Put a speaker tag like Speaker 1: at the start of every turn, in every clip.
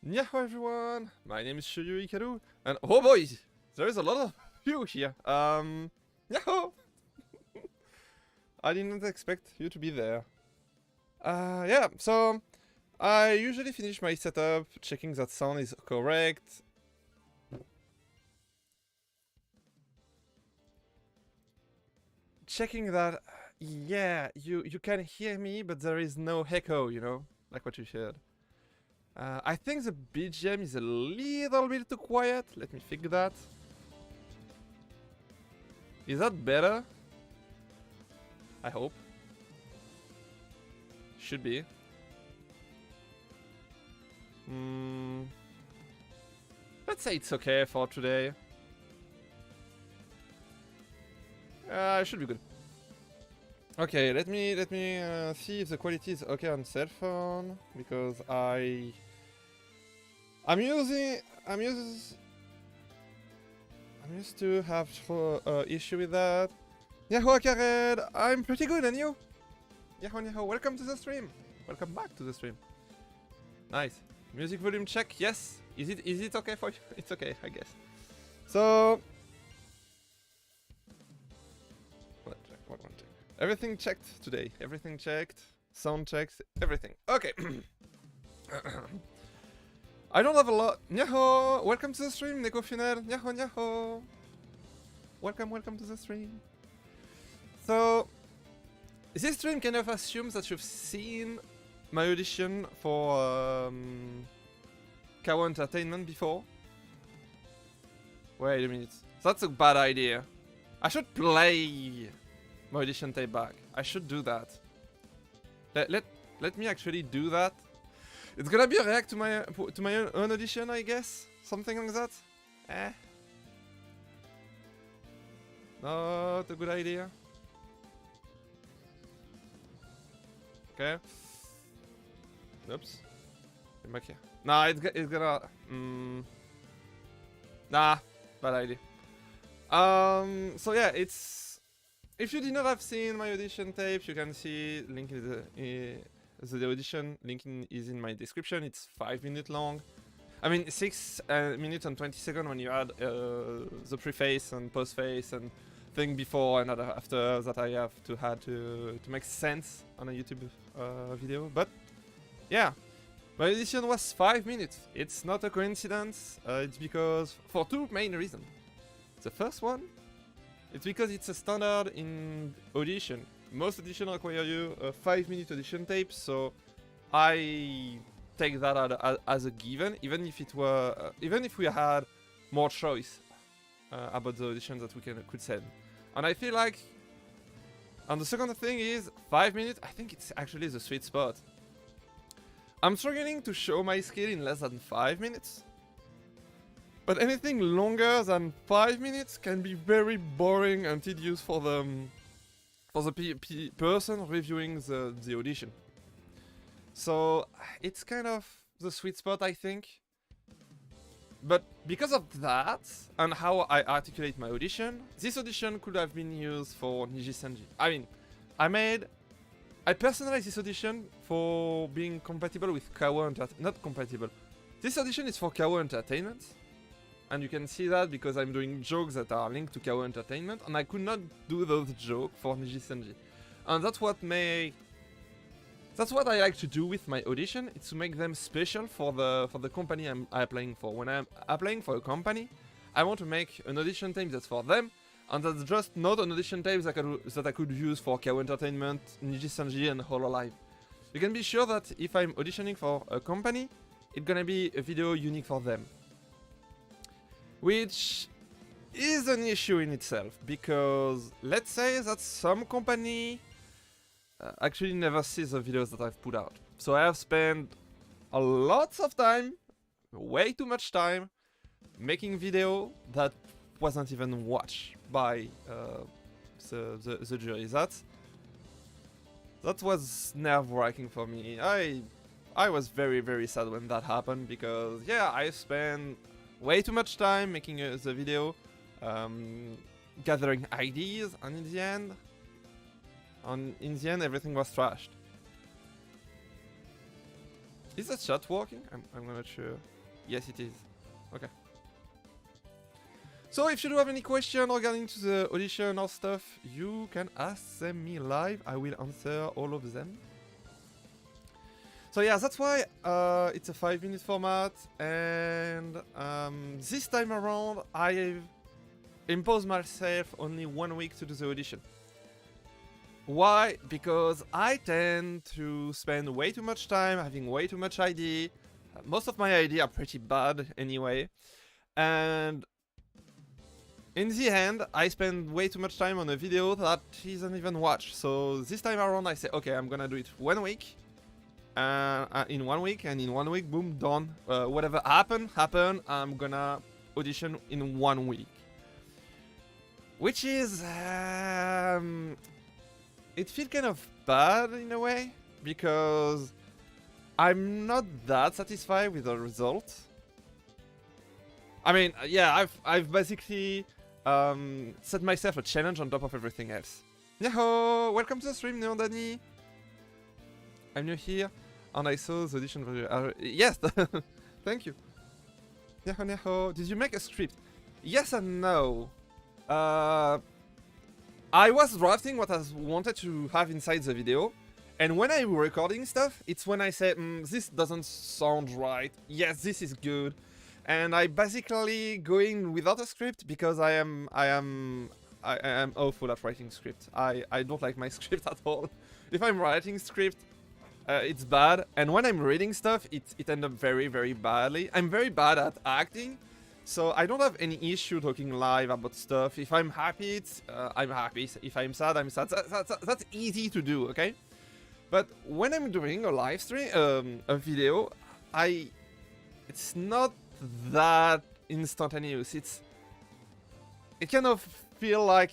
Speaker 1: Nyaho everyone, my name is Shiryu Ikaru, and oh boy, there is a lot of you here. Nyaho! I didn't expect you to be there. Yeah, so I usually finish my setup, checking that sound is correct. Checking that, yeah, you can hear me, but there is no echo, you know, like what you said. I think the BGM is a little bit too quiet. Let me fix that. Is that better? I hope. Should be. Let's say it's okay for today. It should be good. Okay, let me see if the quality is okay on cell phone, because I'm used to have issue with that. Nyaho Kared, I'm pretty good, and you? Nyaho, welcome to the stream. Welcome back to the stream. Nice. Music volume check, yes. Is it okay for you? It's okay, I guess. So one check. Everything checked today. Everything checked. Sound checks. Everything. Okay. I don't have a lot. Nyaho! Welcome to the stream, Neko Funel. Nyaho! Welcome to the stream. So, this stream kind of assumes that you've seen my audition for Kawa Entertainment before. Wait a minute. That's a bad idea. I should play my audition tape back. I should do that. Let me actually do that. It's gonna be a react to my own audition, I guess. Something like that. Not a good idea. Okay. Oops. Come back here. Nah, it's gonna. Nah, bad idea. So yeah, it's. If you did not have seen my audition tape, you can see link in the audition link is in my description. It's 5 minutes long. I mean 6 minutes and 20 seconds when you add the preface and postface and thing before and after that I have to add to make sense on a YouTube video. But yeah, my audition was 5 minutes. It's not a coincidence. It's because for two main reasons. The first one, it's because it's a standard in audition. Most auditions require you a 5-minute audition tape, so I take that as a given, even if we had more choice about the auditions that we could send. And I feel like, and the second thing is 5 minutes. I think it's actually the sweet spot. I'm struggling to show my skill in less than 5 minutes. But anything longer than 5 minutes can be very boring and tedious for the person reviewing the audition. So it's kind of the sweet spot, I think. But because of that and how I articulate my audition, this audition could have been used for Nijisanji. I mean, I personalized this audition for being compatible with Kawa not compatible. This audition is for Kawa Entertainment. And you can see that because I'm doing jokes that are linked to Kawa Entertainment, and I could not do those jokes for Nijisanji. And that's what I like to do with my audition. It's to make them special for the company I'm applying for. When I'm applying for a company, I want to make an audition tape that's for them, and that's just not an audition tape that I could use for Kawa Entertainment, Nijisanji, and Hololive. You can be sure that if I'm auditioning for a company, it's gonna be a video unique for them. Which is an issue in itself, because let's say that some company actually never sees the videos that I've put out. So I have spent a lot of time, way too much time, making video that wasn't even watched by the jury. That was nerve-wracking for me. I was very, very sad when that happened, because yeah, I spent way too much time making the video, gathering ideas, and in the end, everything was trashed. Is the chat working? I'm not sure. Yes, it is. Okay. So if you do have any question regarding to the audition or stuff, you can ask them me live. I will answer all of them. So yeah, that's why it's a 5-minute format, and this time around I've imposed myself only 1 week to do the audition. Why? Because I tend to spend way too much time having way too much idea. Most of my ideas are pretty bad anyway, and in the end, I spend way too much time on a video that isn't even watched. So this time around, I say, okay, I'm gonna do it 1 week. In 1 week, and in 1 week, boom, done. Whatever happen. I'm gonna audition in 1 week. Which is... it feels kind of bad in a way, because I'm not that satisfied with the result. I mean, yeah, I've basically set myself a challenge on top of everything else. Nyaho! Welcome to the stream, Neon Danny! I'm new here, and I saw the audition video. Yes! Thank you! Nyaho, Nyaho! Did you make a script? Yes and no. I was drafting what I wanted to have inside the video, and when I'm recording stuff, it's when I say, this doesn't sound right. Yes, this is good. And I basically going without a script because I am awful at writing script. I don't like my script at all. If I'm writing script, it's bad, and when I'm reading stuff, it ends up very, very badly. I'm very bad at acting, so I don't have any issue talking live about stuff. If I'm happy, I'm happy. If I'm sad, I'm sad. That's easy to do, okay? But when I'm doing a live stream, a video, it's not that instantaneous. It kind of feel like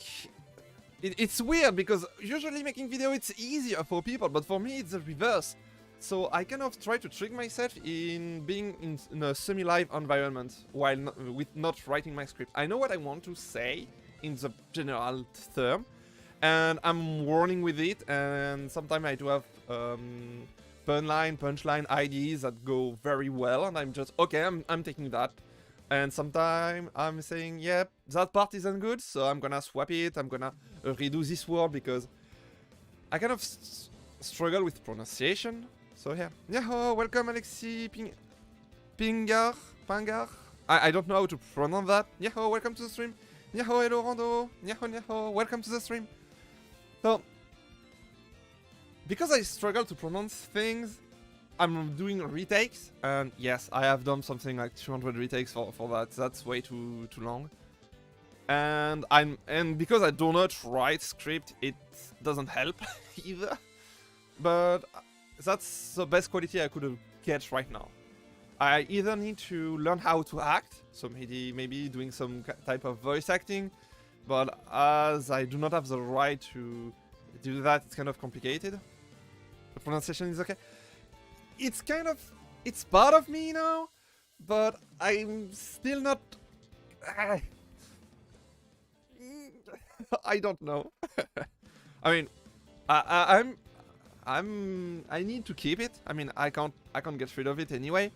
Speaker 1: it's weird, because usually making video it's easier for people, but for me it's the reverse. So I kind of try to trick myself in being in a semi-live environment while not writing my script. I know what I want to say in the general term, and I'm running with it, and sometimes I do have punchline ideas that go very well, and I'm just, okay, I'm taking that. And sometimes I'm saying, yep, that part isn't good, so I'm gonna swap it, I'm gonna redo this word, because I kind of struggle with pronunciation. So yeah. Nyaho, welcome Alexi Pangar. I don't know how to pronounce that. Nyaho, welcome to the stream. Nyaho, hello Rando. Nyaho, welcome to the stream. So, because I struggle to pronounce things, I'm doing retakes, and yes, I have done something like 200 retakes for that. That's way too long. And because I do not write script, it doesn't help either. But that's the best quality I could get right now. I either need to learn how to act, so maybe doing some type of voice acting, but as I do not have the right to do that, it's kind of complicated. The pronunciation is okay. It's part of me now, but I'm still not... I don't know. I mean, I need to keep it. I mean, I can't get rid of it anyway.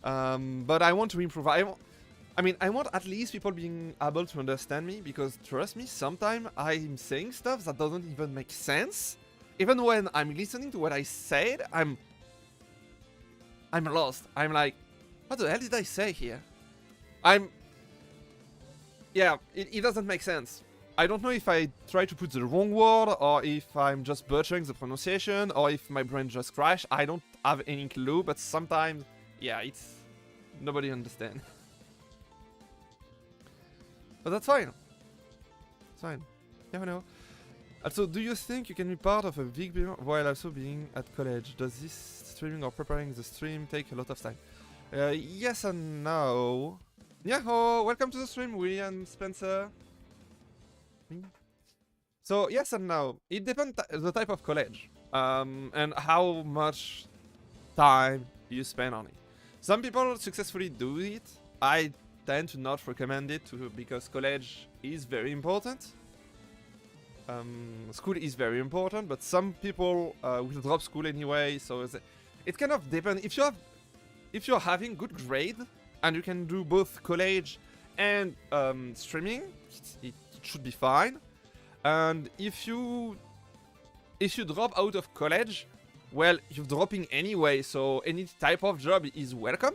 Speaker 1: But I want to improve. I want at least people being able to understand me, because trust me, sometimes I'm saying stuff that doesn't even make sense. Even when I'm listening to what I said, I'm lost. I'm like, what the hell did I say here? Yeah, it doesn't make sense. I don't know if I try to put the wrong word, or if I'm just butchering the pronunciation, or if my brain just crashed. I don't have any clue, but sometimes, yeah, nobody understands. But that's fine. It's fine. Yeah, I know. Also, do you think you can be part of a big video while also being at college? Does this streaming or preparing the stream take a lot of time? Yes and no. Nyaho, welcome to the stream, William Spencer. So yes and no. It depends the type of college, and how much time you spend on it. Some people successfully do it. I tend to not recommend it because college is very important. School is very important, but some people will drop school anyway, so it kind of depends. If you have if you're having good grade and you can do both college and streaming, it should be fine. And if you drop out of college, well, you're dropping anyway, so any type of job is welcome.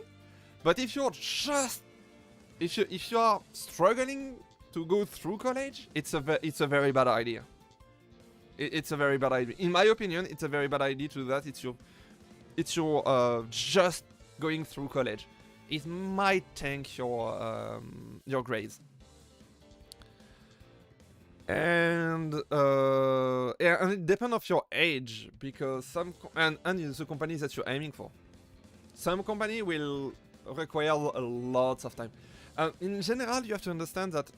Speaker 1: But if you're just if you are struggling to go through college, it's a very bad idea. It's a very bad idea. In my opinion, it's a very bad idea to do that. It's your just going through college. It might tank your grades. And yeah, and it depends of your age, because and the companies that you're aiming for. Some company will require lots of time. In general, you have to understand that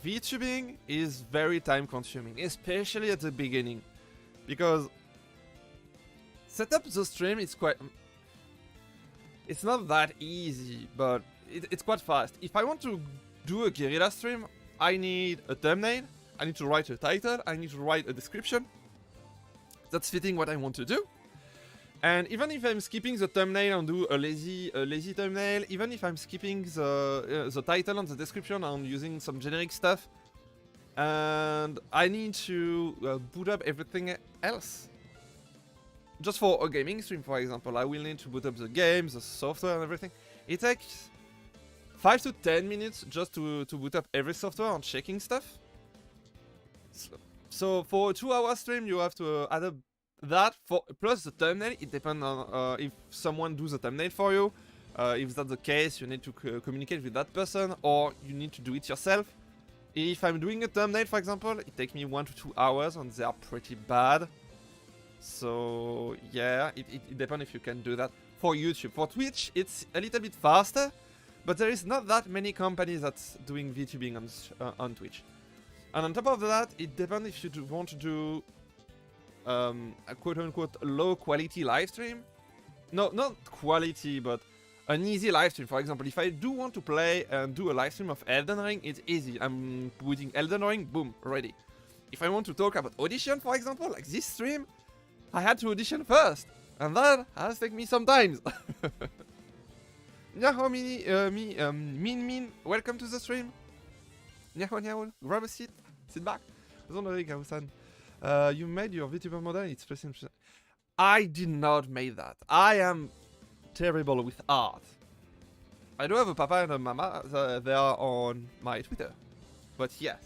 Speaker 1: VTubing is very time consuming, especially at the beginning, because set up the stream is quite... It's not that easy, but it's quite fast. If I want to do a guerrilla stream, I need a thumbnail, I need to write a title, I need to write a description that's fitting what I want to do. And even if I'm skipping the thumbnail and do a lazy thumbnail, even if I'm skipping the title and the description and using some generic stuff, and I need to boot up everything else. Just for a gaming stream, for example, I will need to boot up the game, the software and everything. It takes 5 to 10 minutes just to boot up every software and checking stuff. So for a 2-hour stream, you have to add up that plus the thumbnail. It depends on if someone does the thumbnail for you. If that's the case, you need to communicate with that person, or you need to do it yourself. If I'm doing a thumbnail, for example, it takes me 1 to 2 hours, and they are pretty bad. So yeah, it depends if you can do that for YouTube. For Twitch, it's a little bit faster, but there is not that many companies that's doing VTubing on Twitch. And on top of that, it depends if you want to do a quote-unquote low-quality live stream. No, not quality, but an easy live stream. For example, if I do want to play and do a live stream of Elden Ring, it's easy. I'm putting Elden Ring, boom, ready. If I want to talk about Audition, for example, like this stream, I had to audition first, and that has taken me some time. Nyaho, Min, welcome to the stream. Nyaho, grab a seat, sit back. You made your VTuber model, it's pretty interesting. I did not make that. I am terrible with art. I do have a papa and a mama, they are on my Twitter. But yes,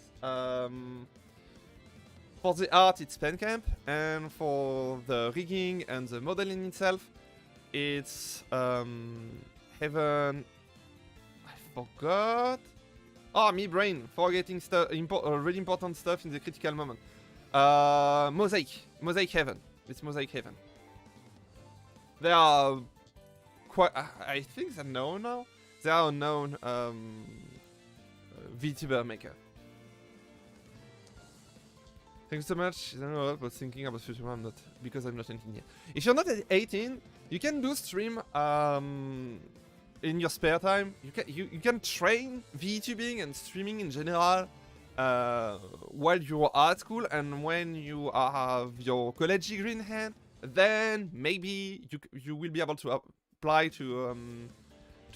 Speaker 1: for the art it's Pencamp, and for the rigging and the modeling itself, it's Heaven... I forgot... Oh, me brain, forgetting stuff, really important stuff in the critical moment. Mosaic Heaven. It's Mosaic Heaven. They are quite... I think they're known now. They are a known VTuber maker. Thanks so much. I don't know about thinking about future. I'm not, because I'm not 18 yet. If you're not 18, you can do stream in your spare time. You can train VTubing and streaming in general while you are at school, and when you have your college degree in hand, then maybe you will be able to apply to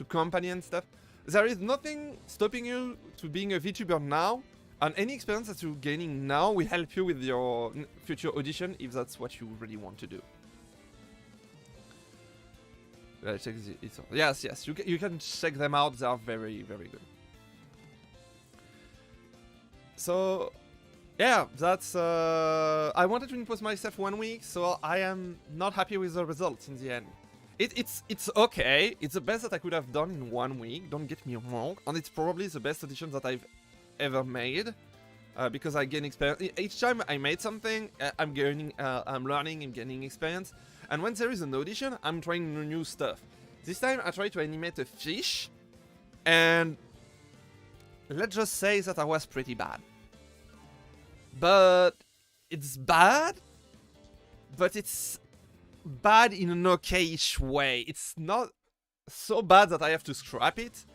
Speaker 1: company and stuff. There is nothing stopping you to being a VTuber now. And any experience that you're gaining now will help you with your future audition, if that's what you really want to do. Yes, you can check them out. They are very, very good. So, yeah, that's... I wanted to impose myself 1 week, so I am not happy with the results in the end. It's okay. It's the best that I could have done in 1 week, don't get me wrong. And it's probably the best audition that I've ever made, because I gain experience. Each time I made something, I'm learning, I'm gaining experience. And when there is an audition, I'm trying new stuff. This time I tried to animate a fish, and let's just say that I was pretty bad. But it's bad, but it's bad in an okay-ish way. It's not so bad that I have to scrap it,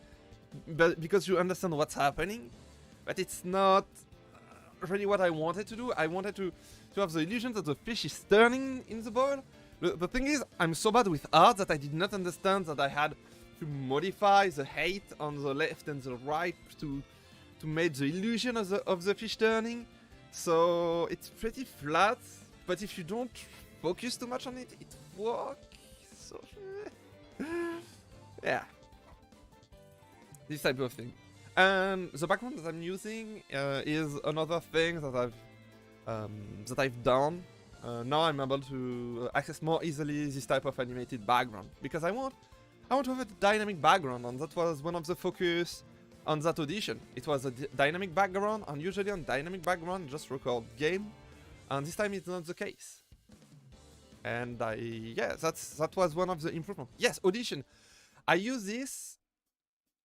Speaker 1: but because you understand what's happening. But it's not really what I wanted to do. I wanted to have the illusion that the fish is turning in the bowl, The thing is, I'm so bad with art that I did not understand that I had to modify the height on the left and the right to make the illusion of the fish turning. So it's pretty flat, but if you don't focus too much on it, it works. So yeah, this type of thing. And the background that I'm using is another thing that I've done. Now I'm able to access more easily this type of animated background because I want to have a dynamic background, and that was one of the focus on that audition. It was a dynamic background, and usually on dynamic background just record game, and this time it's not the case. And yeah, that was one of the improvements. Yes, Audition. I use this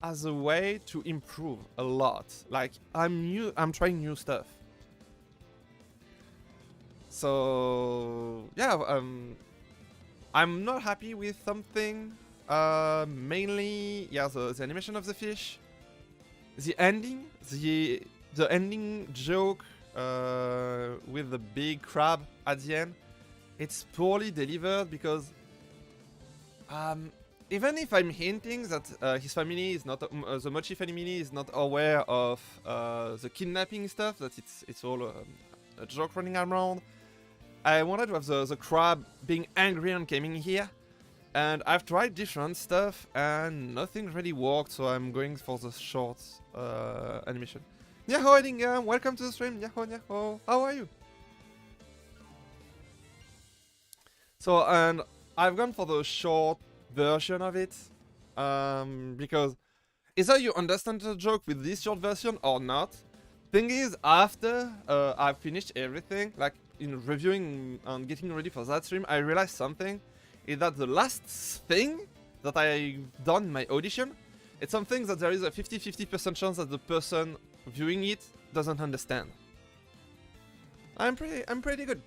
Speaker 1: as a way to improve a lot. Like I'm trying new stuff. So yeah, I'm not happy with something. Mainly, yeah, the animation of the fish, the ending, the ending joke with the big crab at the end. It's poorly delivered because even if I'm hinting that his family is not the Mochi family is not aware of the kidnapping stuff, that it's all a joke running around. I wanted to have the crab being angry and coming here, and I've tried different stuff and nothing really worked, so I'm going for the short animation. Nyaho Edingham, welcome to the stream. Nyaho, how are you? So, and I've gone for the short version of it, because either you understand the joke with this short version or not. Thing is, after I've finished everything, like in reviewing and getting ready for that stream, I realized something, is that the last thing that I've done in my audition, it's something that there is a 50-50% chance that the person viewing it doesn't understand. I'm pretty good.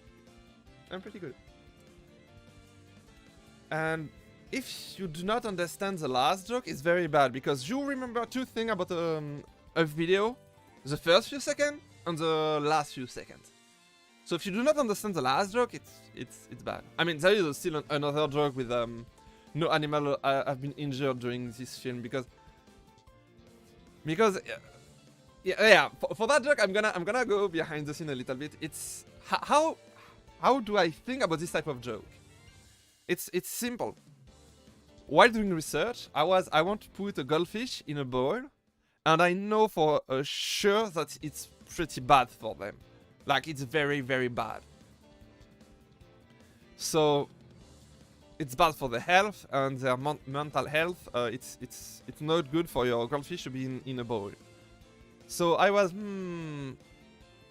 Speaker 1: And if you do not understand the last joke, it's very bad, because you remember two things about a video: the first few seconds and the last few seconds. So if you do not understand the last joke, it's bad. I mean, there is still another joke with no animal have been injured during this film, because yeah, for that joke I'm gonna go behind the scene a little bit. It's how do I think about this type of joke? It's simple. While doing research, I want to put a goldfish in a bowl, and I know for sure that it's pretty bad for them. Like, it's very, very bad. So it's bad for their health and their mental health. It's not good for your goldfish to be in a bowl. So I was,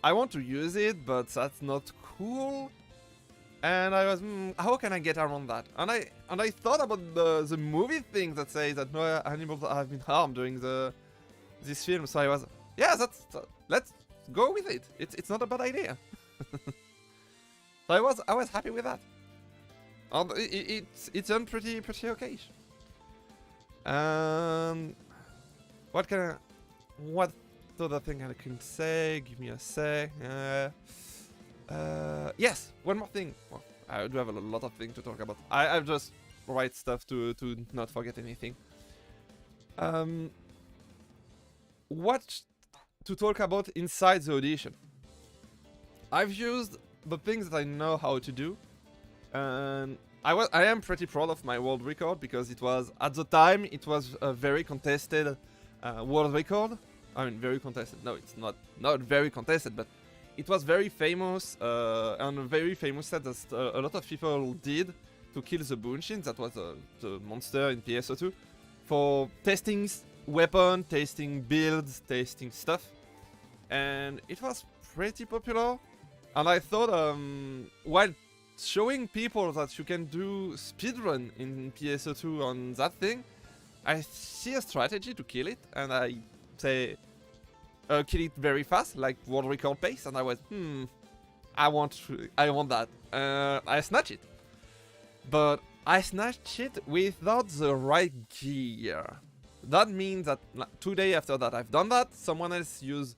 Speaker 1: I want to use it, but that's not cool. And I was, how can I get around that? And I thought about the movie thing that says that no animals have been harmed during this film. So I was, yeah, let's go with it. It's not a bad idea. So I was happy with that. It's done pretty okay. What other thing I can say? Give me a sec. Yes, one more thing. Well, I do have a lot of things to talk about. I've just write stuff to not forget anything. What to talk about inside the audition? I've used the things that I know how to do, and I am pretty proud of my world record, because it was, at the time, it was a very contested world record. I mean, very contested. No, it's not very contested, but it was very famous, and a very famous set that a lot of people did to kill the Bunshin. That was the monster in PSO2, for testing weapon, testing builds, testing stuff, and it was pretty popular. And I thought, while showing people that you can do speedrun in PSO2 on that thing, I see a strategy to kill it, and I say, kill it very fast, like world record pace, and I was, I want that. I snatched it, but I snatched it without the right gear. That means that 2 days after that I've done that, someone else used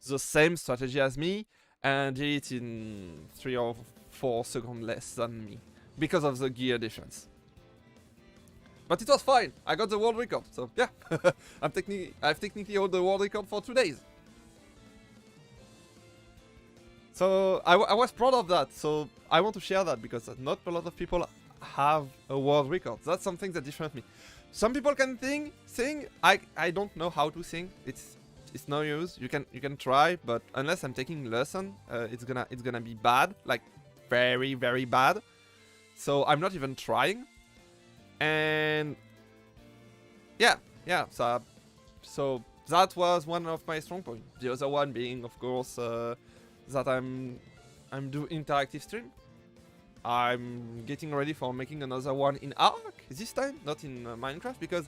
Speaker 1: the same strategy as me and did it in 3 or 4 seconds less than me. because of the gear difference. But it was fine. I got the world record, so yeah. I've technically held the world record for 2 days. So I was proud of that. So I want to share that because not a lot of people have a world record. That's something that differentiates me. Some people can sing. I don't know how to sing. It's no use. You can try, but unless I'm taking lesson, it's gonna be bad, like very, very bad. So I'm not even trying. And yeah. So that was one of my strong points. The other one being, of course, that I'm doing interactive stream. I'm getting ready for making another one in Ark this time, not in Minecraft, because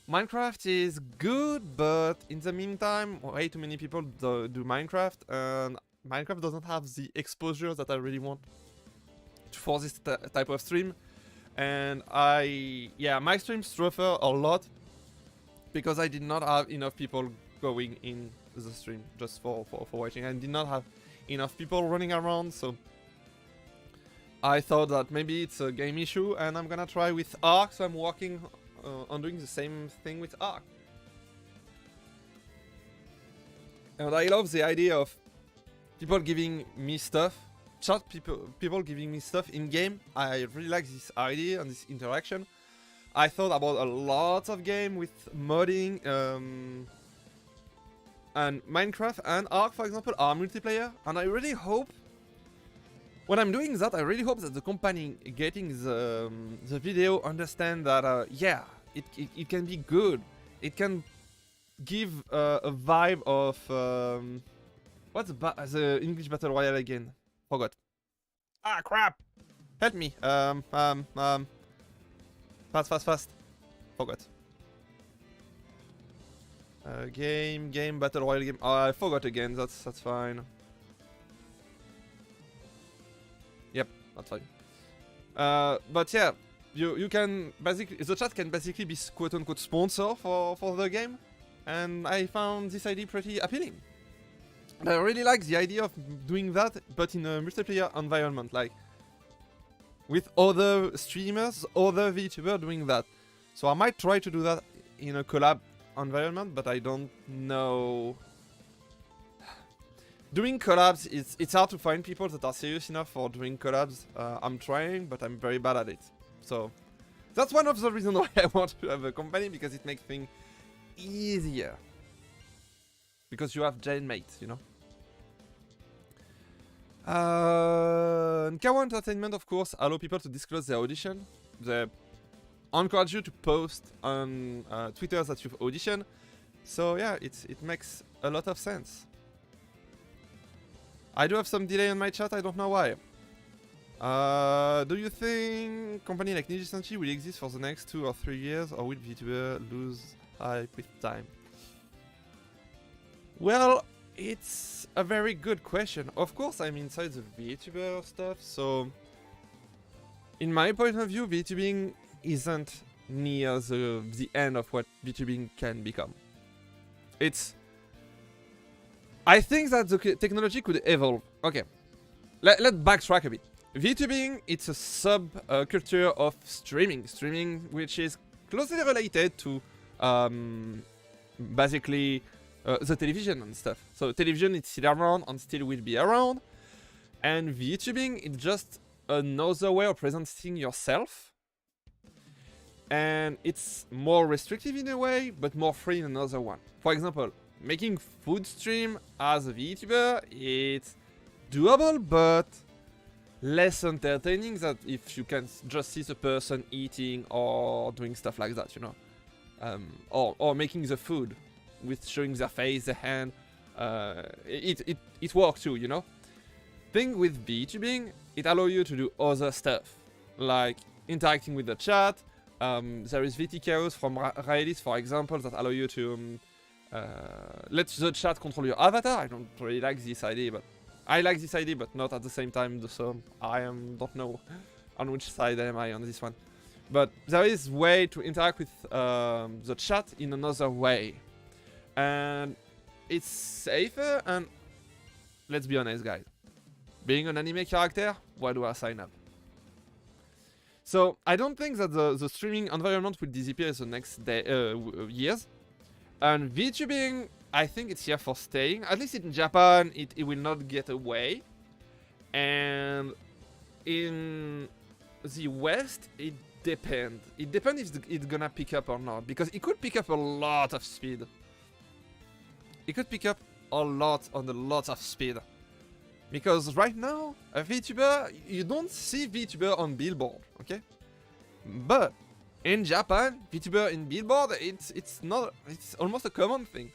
Speaker 1: Minecraft is good, but in the meantime, way too many people do Minecraft, and Minecraft doesn't have the exposure that I really want for this type of stream. And my streams suffer a lot because I did not have enough people going in the stream just for watching. I did not have enough people running around, so I thought that maybe it's a game issue, and I'm gonna try with Ark, so I'm working on doing the same thing with Ark. And I love the idea of people giving me stuff, people giving me stuff in-game. I really like this idea and this interaction. I thought about a lot of game with modding, and Minecraft and Ark, for example, are multiplayer, and I really hope, when I'm doing that, I really hope that the company getting the video understand that, yeah, it can be good. It can give a vibe of, what's the English Battle Royale again? Forgot. Ah, crap! Help me. Fast. Forgot. Game, Battle Royale game. Oh, I forgot again, that's fine. Yep, that's fine. But yeah, you can basically, the chat can basically be quote-unquote sponsor for the game. And I found this idea pretty appealing. And I really like the idea of doing that, but in a multiplayer environment, like with other streamers, other VTubers doing that. So I might try to do that in a collab environment, but I don't know. Doing collabs, it's hard to find people that are serious enough for doing collabs. I'm trying, but I'm very bad at it. So that's one of the reasons why I want to have a company, because it makes things easier. Because you have giant mates, you know. Kawa Entertainment, of course, allow people to disclose their audition. They encourage you to post on Twitter that you've auditioned. So yeah, it makes a lot of sense. I do have some delay on my chat, I don't know why. Do you think company like Nijisanji will exist for the next 2 or 3 years, or will VTuber lose hype with time? Well, it's a very good question. Of course, I'm inside the VTuber stuff, so in my point of view, VTubing isn't near the end of what VTubing can become. I think that the technology could evolve. Okay, let's backtrack a bit. VTubing, it's a sub-culture of streaming, which is closely related to basically the television and stuff. So television, it's still around and still will be around. And VTubing, it's just another way of presenting yourself. And it's more restrictive in a way, but more free in another one. For example, making food stream as a VTuber, it's doable, but less entertaining than if you can just see the person eating or doing stuff like that, you know. Or making the food with showing their face, their hand. It works too, you know. Thing with VTubing, it allows you to do other stuff, like interacting with the chat. There is VT Chaos from Redis, for example, that allow you to let the chat control your avatar. I don't really like this idea, but I like this idea, but not at the same time. So I don't know on which side am I on this one. But there is way to interact with the chat in another way, and it's safer. And let's be honest, guys, being an anime character, why do I sign up? So I don't think that the streaming environment will disappear in the next years. And VTubing, I think it's here for staying. At least in Japan, it will not get away. And in the West, it depends. It depends if it's gonna pick up or not. Because it could pick up a lot of speed. It could pick up a lot of speed. Because right now, a VTuber, you don't see VTuber on Billboard, okay? But in Japan, VTuber in Billboard, it's almost a common thing.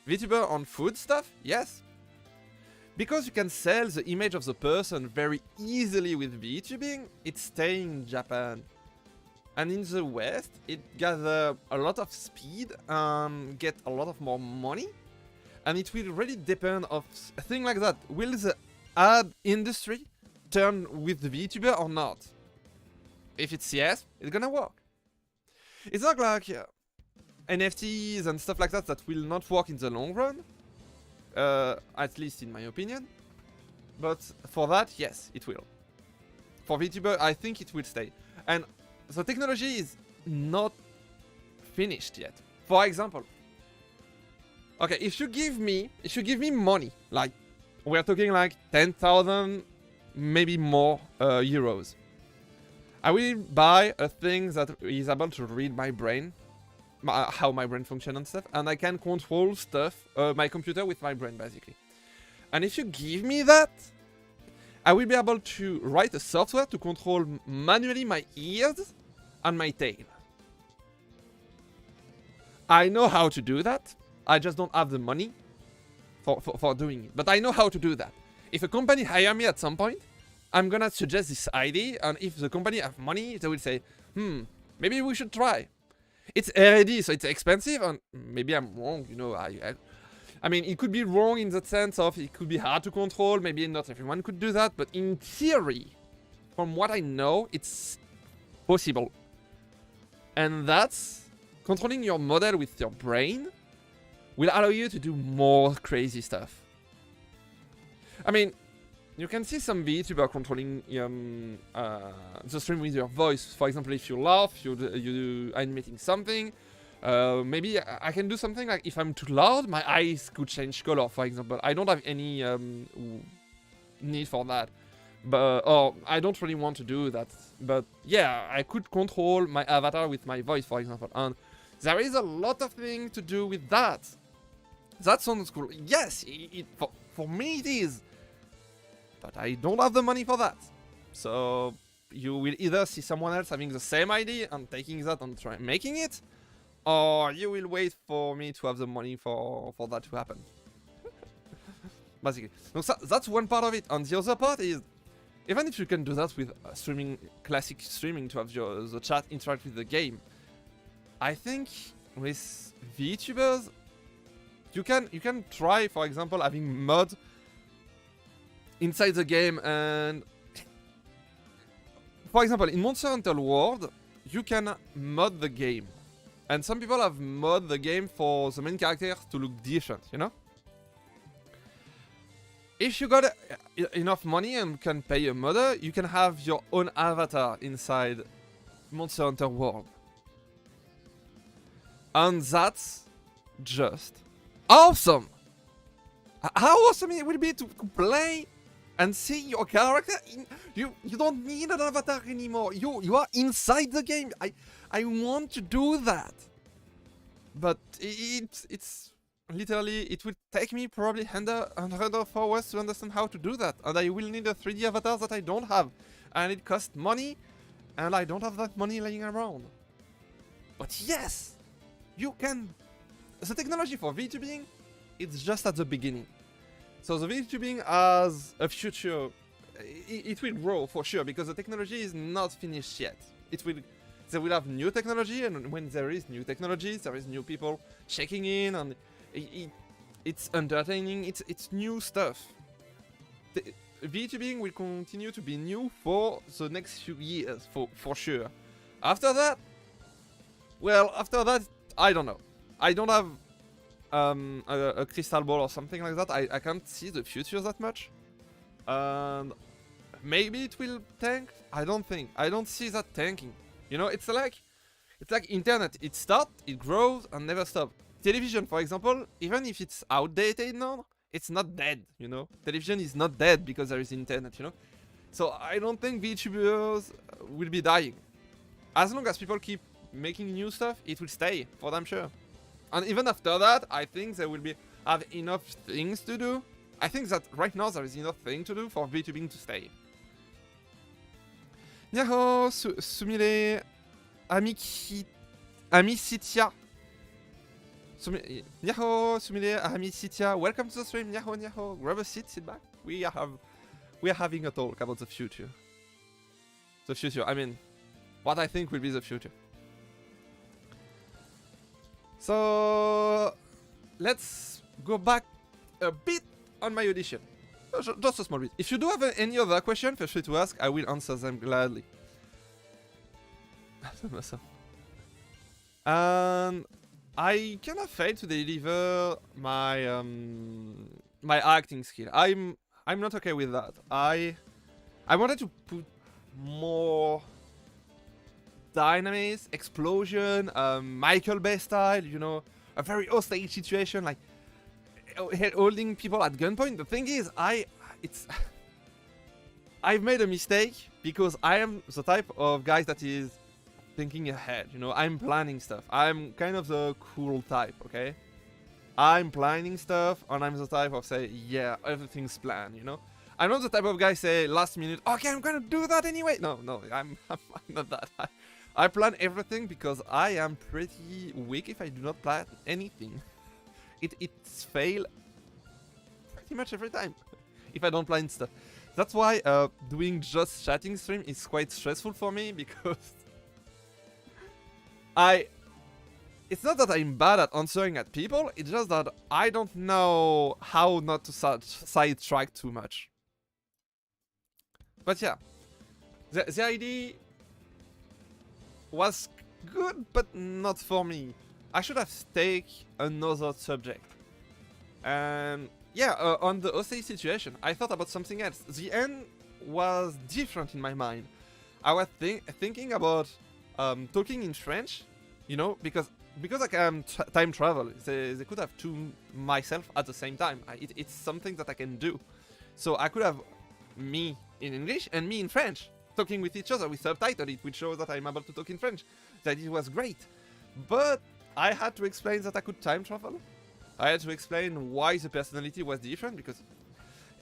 Speaker 1: VTuber on food stuff, yes. Because you can sell the image of the person very easily with VTubing, it's staying in Japan. And in the West, it gather a lot of speed and get a lot of more money. And it will really depend of a thing like that. Will the ad industry turn with the VTuber or not? If it's yes, it's gonna work. It's not like NFTs and stuff like that that will not work in the long run. At least in my opinion. But for that, yes, it will. For VTuber, I think it will stay. And the technology is not finished yet. For example, okay, if you give me money, like we're talking like 10,000, maybe more euros, I will buy a thing that is able to read my brain, how my brain functions and stuff, and I can control stuff, my computer with my brain basically. And if you give me that, I will be able to write a software to control manually my ears and my tail. I know how to do that. I just don't have the money for doing it. But I know how to do that. If a company hire me at some point, I'm gonna suggest this idea, and if the company have money, they will say, maybe we should try. It's R&D, so it's expensive, and maybe I'm wrong, you know. I mean, it could be wrong in the sense of it could be hard to control, maybe not everyone could do that, but in theory, from what I know, it's possible. And that's controlling your model with your brain will allow you to do more crazy stuff. I mean, you can see some VTuber controlling the stream with your voice. For example, if you laugh, you animating something. Maybe I can do something like if I'm too loud, my eyes could change color, for example. I don't have any need for that. But or I don't really want to do that. But yeah, I could control my avatar with my voice, for example. And there is a lot of things to do with that. That sounds cool. Yes, for me it is. But I don't have the money for that. So you will either see someone else having the same idea and taking that and try making it, or you will wait for me to have the money for that to happen. Basically. So that's one part of it. And the other part is, even if you can do that with streaming, classic streaming, to have the chat interact with the game, I think with VTubers, you can try, for example, having mods inside the game. And for example, in Monster Hunter World, you can mod the game, and some people have mod the game for the main characters to look different, you know. If you got enough money and can pay a modder, you can have your own avatar inside Monster Hunter World, and that's just awesome. How awesome it will be to play and see your character. You don't need an avatar anymore. You are inside the game. I want to do that, but it's literally, it will take me probably 100 hours to understand how to do that, and I will need a 3D avatar that I don't have, and it costs money, and I don't have that money laying around. But yes, you can. The technology for VTubing, it's just at the beginning. So the VTubing has a future. It will grow for sure, because the technology is not finished yet. They will have new technology, and when there is new technology, there is new people checking in, and it's entertaining. It's new stuff. VTubing will continue to be new for the next few years, for sure. After that, I don't know. I don't have a crystal ball or something like that. I can't see the future that much. And maybe it will tank. I don't see that tanking. You know, it's like internet. It starts, it grows, and never stops. Television, for example, even if it's outdated now, it's not dead. You know, television is not dead because there is internet. You know, so I don't think VTubers will be dying. As long as people keep making new stuff, it will stay for damn sure. And even after that, I think there will have enough things to do. I think that right now there is enough thing to do for VTubing to stay. Nyaho, Sumile, Amicitia. Nyaho, Sumile, Amicitia. Welcome to the stream, Nyaho. Grab a seat, sit back. We are having a talk about the future. The future. I mean, what I think will be the future. So let's go back a bit on my audition. Just a small bit. If you do have any other question, feel free to ask. I will answer them gladly. And I kind of failed to deliver my my acting skill. I'm not okay with that. I wanted to put more dynamics, explosion, Michael Bay style, you know, a very hostage situation, like holding people at gunpoint. The thing is, I've made a mistake because I am the type of guy that is thinking ahead, you know, I'm planning stuff. I'm kind of the cool type, okay? I'm planning stuff, and I'm the type of say, yeah, everything's planned, you know? I'm not the type of guy say last minute, okay, I'm gonna do that anyway. No, I'm not that. I plan everything because I am pretty weak if I do not plan anything. It's fail pretty much every time if I don't plan stuff. That's why doing just chatting stream is quite stressful for me, because it's not that I'm bad at answering at people, it's just that I don't know how not to sidetrack too much. But yeah, the idea was good, but not for me. I should have taken another subject. And yeah, on the hostage situation, I thought about something else. The end was different in my mind. I was thinking about talking in French, you know, because I can time travel. They could have two myself at the same time. It's something that I can do. So I could have me in English and me in French, talking with each other with subtitles. It would show that I'm able to talk in French. That it was great. But I had to explain that I could time travel. I had to explain why the personality was different, because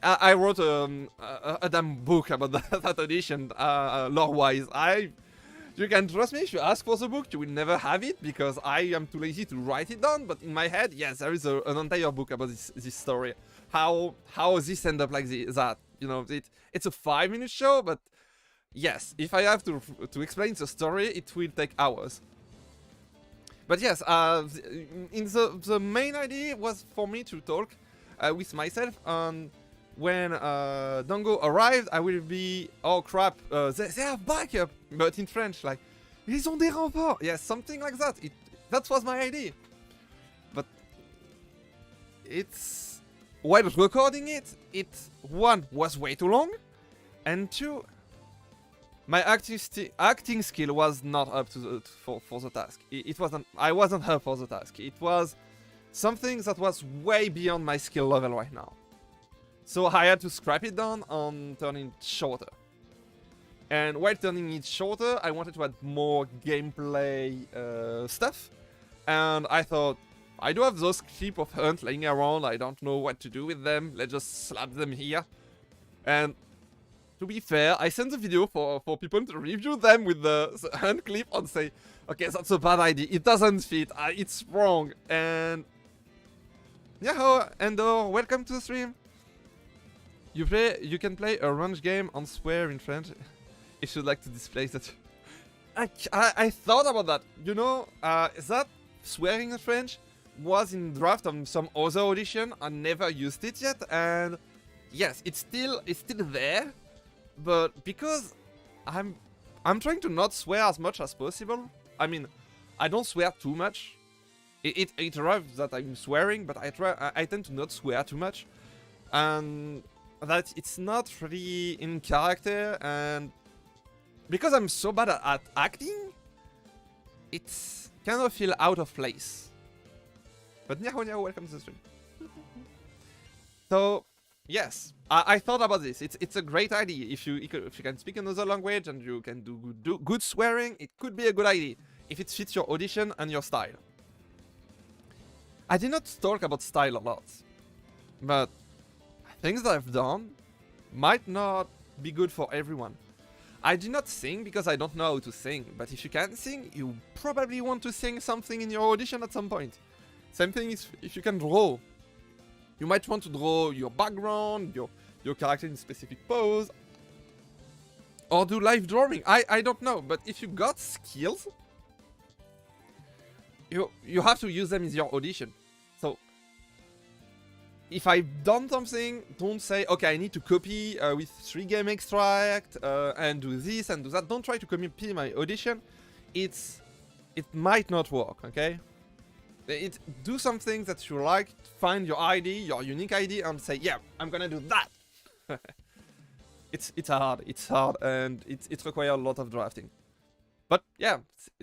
Speaker 1: I wrote a damn book about that audition, lore-wise. You can trust me, if you ask for the book, you will never have it, because I am too lazy to write it down. But in my head, yes, there is an entire book about this story. How this ended up like that. You know, it's a 5-minute show, but yes, if I have to explain the story, it will take hours. But yes, the main idea was for me to talk with myself, and when Dango arrived, I will be, oh crap, they have backup, but in French, like, ils ont des renforts, yes, something like that. That was my idea. But while recording it, one, was way too long, and two, my acting skill was not up to for the task. I wasn't up for the task. It was something that was way beyond my skill level right now. So I had to scrap it down and turn it shorter. And while turning it shorter, I wanted to add more gameplay stuff. And I thought, I do have those clips of Hunt laying around. I don't know what to do with them. Let's just slap them here. And to be fair, I sent the video for people to review them with the Hunt clip and say, okay, that's a bad idea. It doesn't fit. It's wrong. And Nyaho, Endor, welcome to the stream. You can play a range game and swear in French if you'd like to display that. I thought about that. You know, that swearing in French was in draft on some other audition. I never used it yet, and yes, it's still there. But because I'm trying to not swear as much as possible. I mean, I don't swear too much. It arrives that I'm swearing, but I tend to not swear too much, and that it's not really in character. And because I'm so bad at acting, it's kind of feel out of place. But Nyaho, welcome to the stream. So, yes, I thought about this. It's a great idea. If you can speak another language and you can do good swearing, it could be a good idea if it fits your audition and your style. I did not talk about style a lot, but things that I've done might not be good for everyone. I do not sing because I don't know how to sing, but if you can sing, you probably want to sing something in your audition at some point. Same thing is if you can draw. You might want to draw your background, your character in a specific pose, or do live drawing. I don't know, but if you got skills, you have to use them in your audition. So if I've done something, don't say, okay, I need to copy with 3 game extract and do this and do that. Don't try to copy my audition. It might not work, okay? Do something that you like, find your ID, your unique ID, and say, yeah, I'm gonna do that. It's hard, and it requires a lot of drafting. But yeah,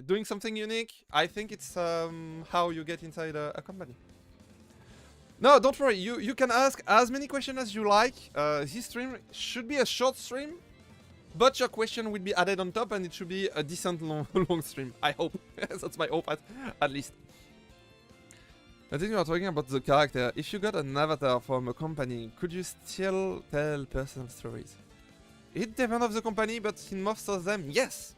Speaker 1: doing something unique, I think it's how you get inside a company. No, don't worry, you can ask as many questions as you like. This stream should be a short stream, but your question will be added on top, and it should be a decent long stream, I hope. That's my hope, at least. I think you are talking about the character. If you got an avatar from a company, could you still tell personal stories? It depends on the company, but in most of them, yes.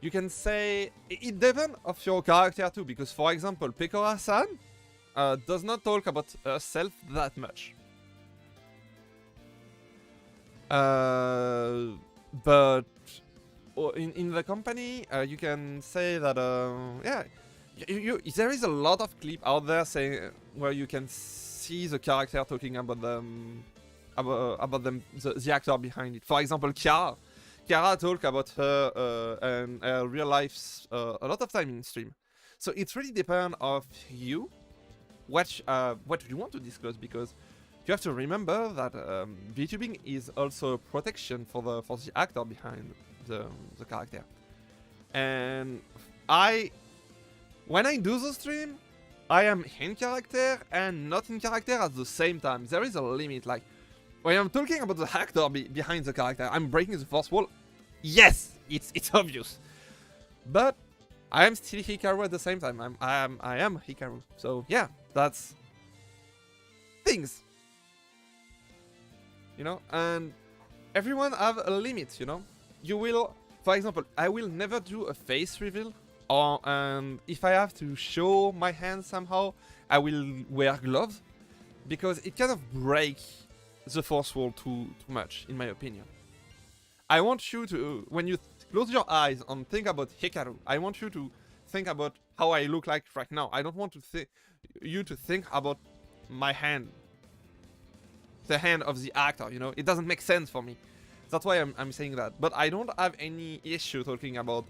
Speaker 1: You can say... It depends on your character too, because for example, Pekora-san does not talk about herself that much. But in the company, you can say that, yeah, there is a lot of clip out there saying where you can see the character talking about them, the actor behind it. For example, Kiara talk about her and her real life a lot of time in stream. So it really depends of you what you want to disclose, because you have to remember that VTubing is also a protection for the actor behind the character. And when I do the stream, I am in character and not in character at the same time. There is a limit. Like when I'm talking about the actor behind the character, I'm breaking the fourth wall. Yes, it's obvious, but I am still Hikaru at the same time. I am Hikaru. So yeah, that's things, you know. And everyone have a limit, you know. You will, for example, I will never do a face reveal. Or if I have to show my hands somehow, I will wear gloves, because it kind of breaks the fourth wall too much, in my opinion. I want you to, when you close your eyes and think about Hikaru, I want you to think about how I look like right now. I don't want you to think about my hand, the hand of the actor. You know, it doesn't make sense for me. That's why I'm saying that. But I don't have any issue talking about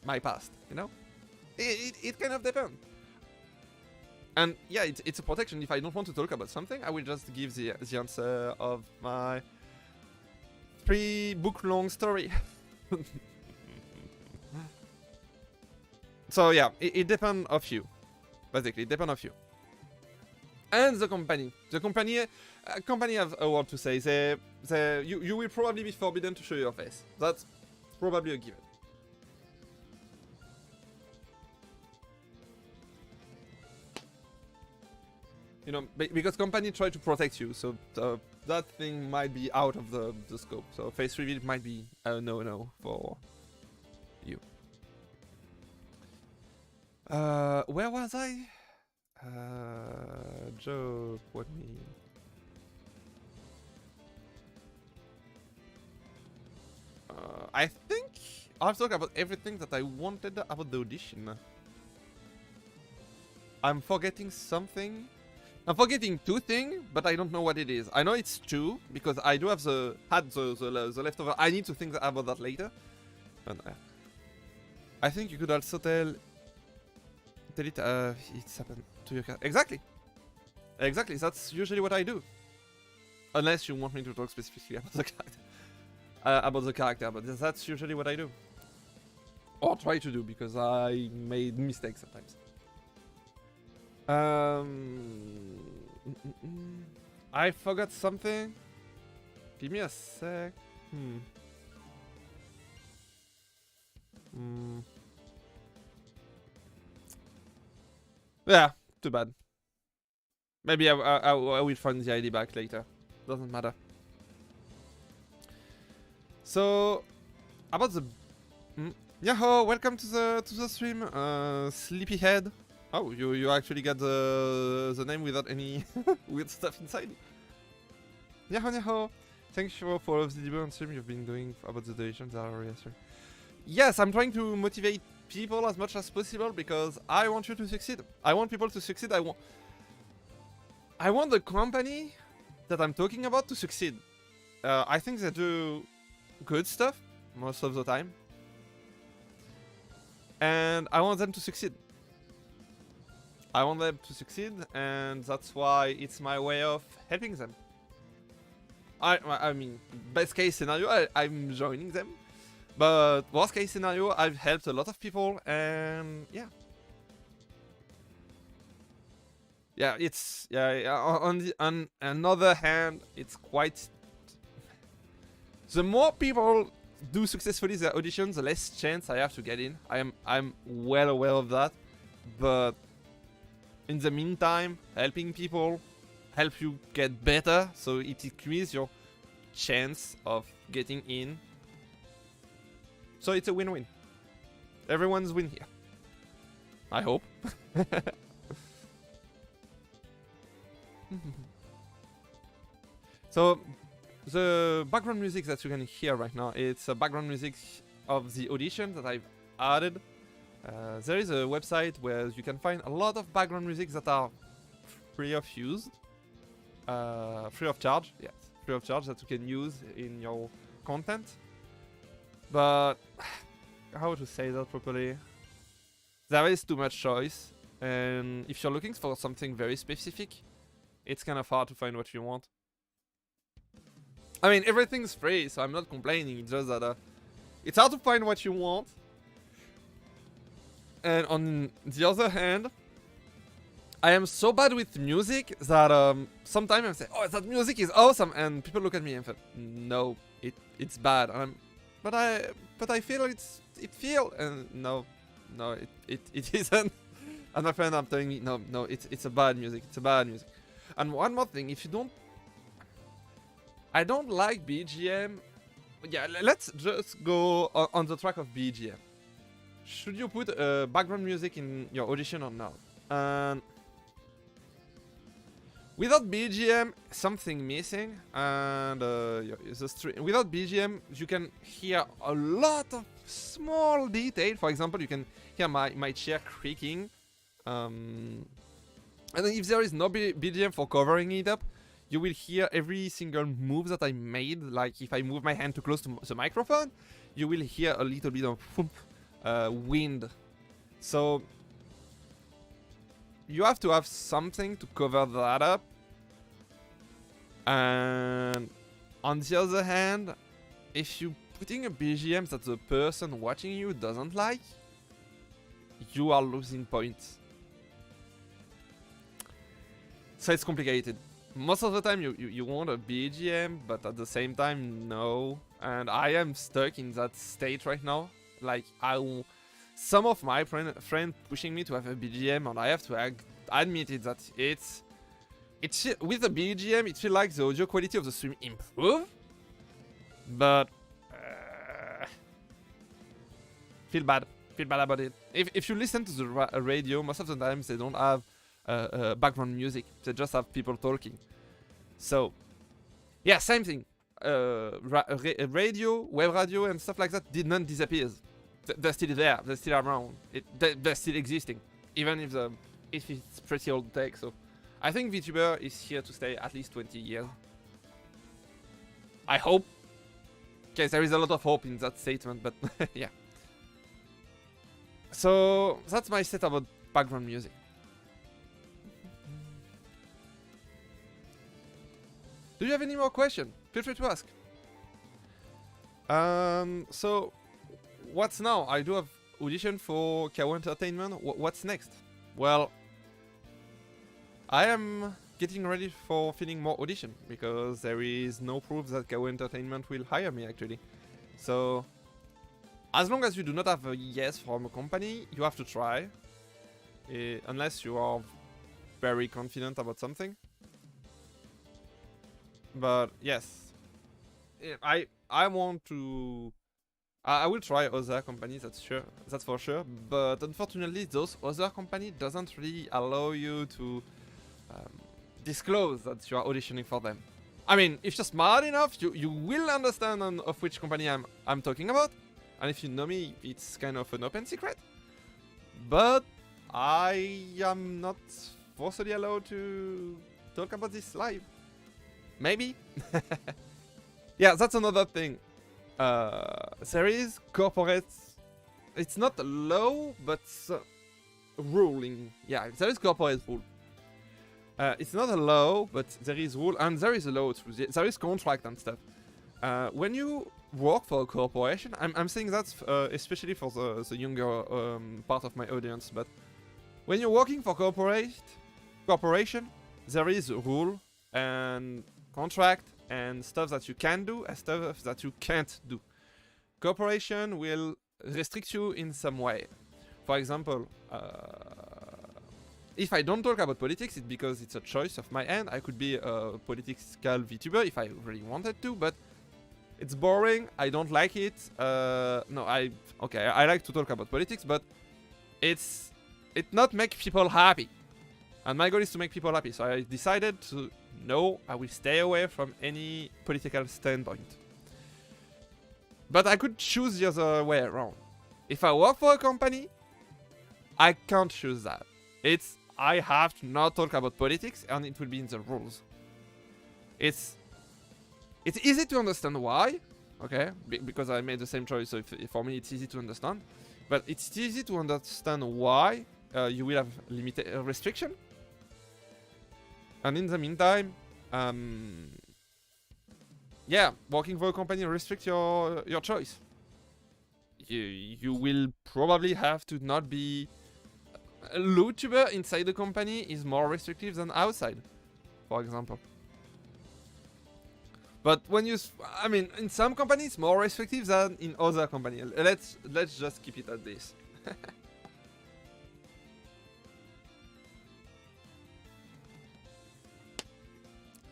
Speaker 1: my past, you know. It kind of depends. And yeah, it's a protection. If I don't want to talk about something, I will just give the answer of my 3-book long story. So yeah, it depends of you. Basically, it depends of you. And the company. The company has a word to say. You will probably be forbidden to show your face. That's probably a given. You know, because company try to protect you, so that thing might be out of the scope. So face reveal might be a no for you. Where was I? Joke, what me? I think I've talked about everything that I wanted about the audition. I'm forgetting something. I'm forgetting 2 things, but I don't know what it is. I know it's 2 because I do have the leftover. I need to think about that later. And I think you could also tell it. It's happened to your character. Exactly. That's usually what I do. Unless you want me to talk specifically about the character. about the character, but that's usually what I do. Or try to do, because I made mistakes sometimes. I forgot something. Give me a sec. Yeah, too bad. Maybe I will find the ID back later. Doesn't matter. So, about the Nyaho, welcome to the stream. Sleepyhead. Oh, you actually got the name without any weird stuff inside. Nyaho. Thank you for all of the debut on stream you've been doing about the donations. That are reassuring. Yes, I'm trying to motivate people as much as possible because I want you to succeed. I want people to succeed. I want the company that I'm talking about to succeed. I think they do good stuff most of the time. And I want them to succeed. I want them to succeed, and that's why it's my way of helping them. I mean, best case scenario, I'm joining them. But worst case scenario, I've helped a lot of people, and yeah. Yeah, it's on another hand, it's quite. The more people do successfully their auditions, the less chance I have to get in. I'm well aware of that, but in the meantime, helping people help you get better, so it increases your chance of getting in. So it's a win-win. Everyone's win here. I hope. So the background music that you can hear right now, it's a background music of the audition that I've added. There is a website where you can find a lot of background music that are free of use. Free of charge, yes. Free of charge that you can use in your content. But how to say that properly? There is too much choice, and if you're looking for something very specific, it's kind of hard to find what you want. I mean, everything's free, so I'm not complaining. It's just that it's hard to find what you want. And on the other hand, I am so bad with music that sometimes I say, "Oh, that music is awesome," and people look at me and say, "No, it's bad." And but I feel it feel, and no, it isn't. And my friend, I'm telling me, no, it's a bad music. It's a bad music. And one more thing, if you don't, I don't like BGM. Yeah, let's just go on the track of BGM. Should you put background music in your audition or not? And without BGM, something missing. And without BGM, you can hear a lot of small detail. For example, you can hear my chair creaking. And then if there is no BGM for covering it up, you will hear every single move that I made. Like if I move my hand too close to the microphone, you will hear a little bit of wind. So you have to have something to cover that up. And on the other hand, if you putting a BGM that the person watching you doesn't like, you are losing points. So it's complicated. Most of the time you want a BGM, but at the same time, no. And I am stuck in that state right now. Like, some of my friend pushing me to have a BGM, and I have to admit it that it's with the BGM, it feels like the audio quality of the stream improve, but feel bad about it. If you listen to the radio, most of the times they don't have background music. They just have people talking. So, yeah, same thing. Radio, web radio, and stuff like that did not disappear. They're still there. They're still around. They're still existing, even if it's pretty old tech. So, I think VTuber is here to stay at least 20 years. I hope. Okay, there is a lot of hope in that statement, but yeah. So that's my set about background music. Do you have any more questions? Feel free to ask. So what's now? I do have audition for Kao Entertainment. What's next? Well, I am getting ready for filling more audition because there is no proof that Kao Entertainment will hire me actually. So as long as you do not have a yes from a company, you have to try. Unless you are very confident about something. But yes, I want to. I will try other companies. That's for sure. But unfortunately, those other companies doesn't really allow you to disclose that you are auditioning for them. I mean, if you're smart enough, you will understand of which company I'm talking about. And if you know me, it's kind of an open secret. But I am not forcibly allowed to talk about this live. Maybe. Yeah, that's another thing. There is corporate. It's not a law, but ruling. Yeah, there is corporate rule. It's not a law, but there is rule, and there is a law too. There is contract and stuff. When you work for a corporation, I'm saying that especially for the younger part of my audience, but when you're working for corporation, there is a rule and contract and stuff that you can do and stuff that you can't do. Corporation will restrict you in some way. For example, if I don't talk about politics, it's because it's a choice of my end. I could be a political VTuber if I really wanted to, but it's boring. I don't like it. No, I like to talk about politics, but it not make people happy. And my goal is to make people happy. So I decided to no, I will stay away from any political standpoint. But I could choose the other way around. If I work for a company, I can't choose that. I have to not talk about politics, and it will be in the rules. It's easy to understand why, okay? Because I made the same choice, so for me it's easy to understand. But it's easy to understand why you will have limited restriction. And in the meantime, yeah, working for a company restricts your choice. You will probably have to not be a YouTuber inside the company is more restrictive than outside, for example. But when I mean, in some companies more restrictive than in other companies. Let's just keep it at this.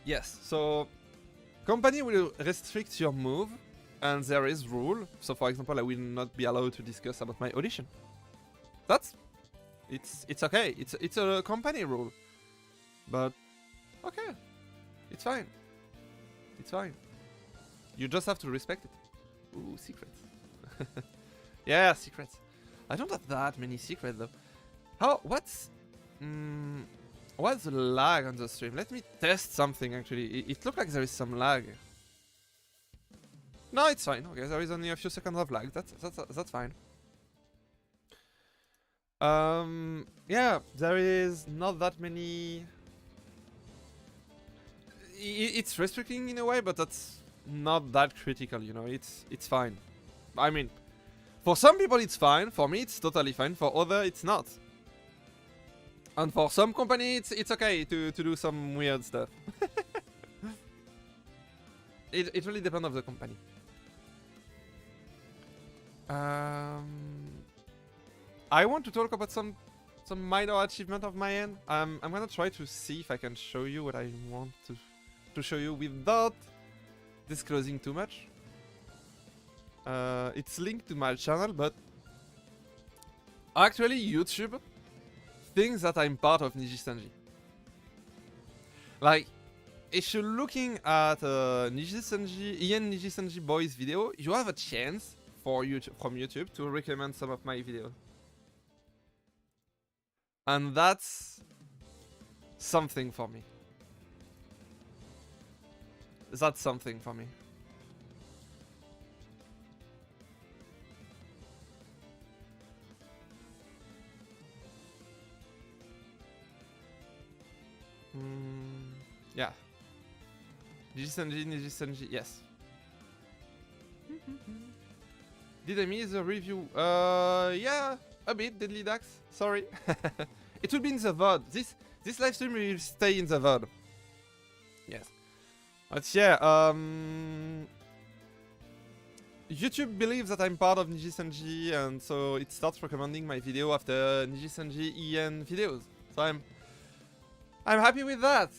Speaker 1: Yes, so company will restrict your move, and there is rule. So for example, I will not be allowed to discuss about my audition. It's okay. It's a company rule, but okay, it's fine. It's fine. You just have to respect it. Ooh, secrets. Yeah, secrets. I don't have that many secrets though. What's the lag on the stream? Let me test something actually. It looked like there is some lag. No, it's fine. Okay, there is only a few seconds of lag. That's fine. Yeah, there is not that many. It's restricting in a way, but that's not that critical, you know. It's fine. I mean, for some people it's fine. For me, it's totally fine. For others, it's not. And for some companies, it's okay to do some weird stuff. It really depends on the company. I want to talk about some minor achievement of my end. I'm gonna try to see if I can show you what I want to show you without disclosing too much. It's linked to my channel, but actually YouTube thinks that I'm part of Nijisanji. Like, if you're looking at Ian Nijisanji boys video, you have a chance from YouTube to recommend some of my videos. And that's something for me. That's something for me. Yeah. Nijisanji, yes. Did I miss a review? Yeah, a bit, Deadly Dax. Sorry. It will be in the VOD. This live stream will stay in the VOD. Yes. But yeah, YouTube believes that I'm part of Nijisanji, and so it starts recommending my video after Nijisanji EN videos. So I'm happy with that.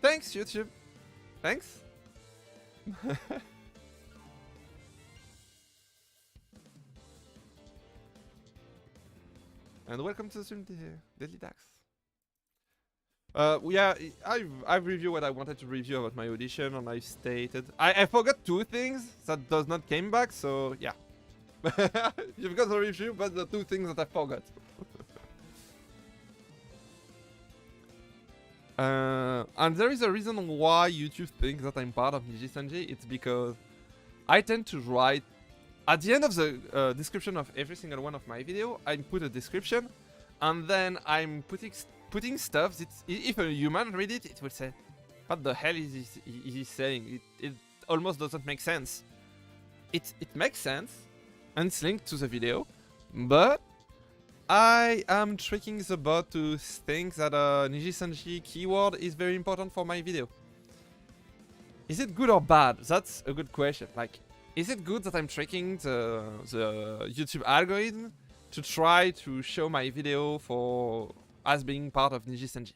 Speaker 1: Thanks, YouTube. Thanks. And welcome to the stream, Deadly Dax. Yeah, I've reviewed what I wanted to review about my audition, and I stated I forgot 2 things that does not came back. So yeah, you've got the review, but the 2 things that I forgot. And there is a reason why YouTube thinks that I'm part of Nijisanji. It's because I tend to write at the end of the description of every single one of my video. I put a description, and then I'm putting stuff that if a human read it, it will say, "What the hell is he saying?" It almost doesn't make sense. It makes sense, and it's linked to the video, but I am tricking the bot to think that a Nijisanji keyword is very important for my video. Is it good or bad? That's a good question. Like, is it good that I'm tricking the YouTube algorithm to try to show my video as being part of Nijisanji?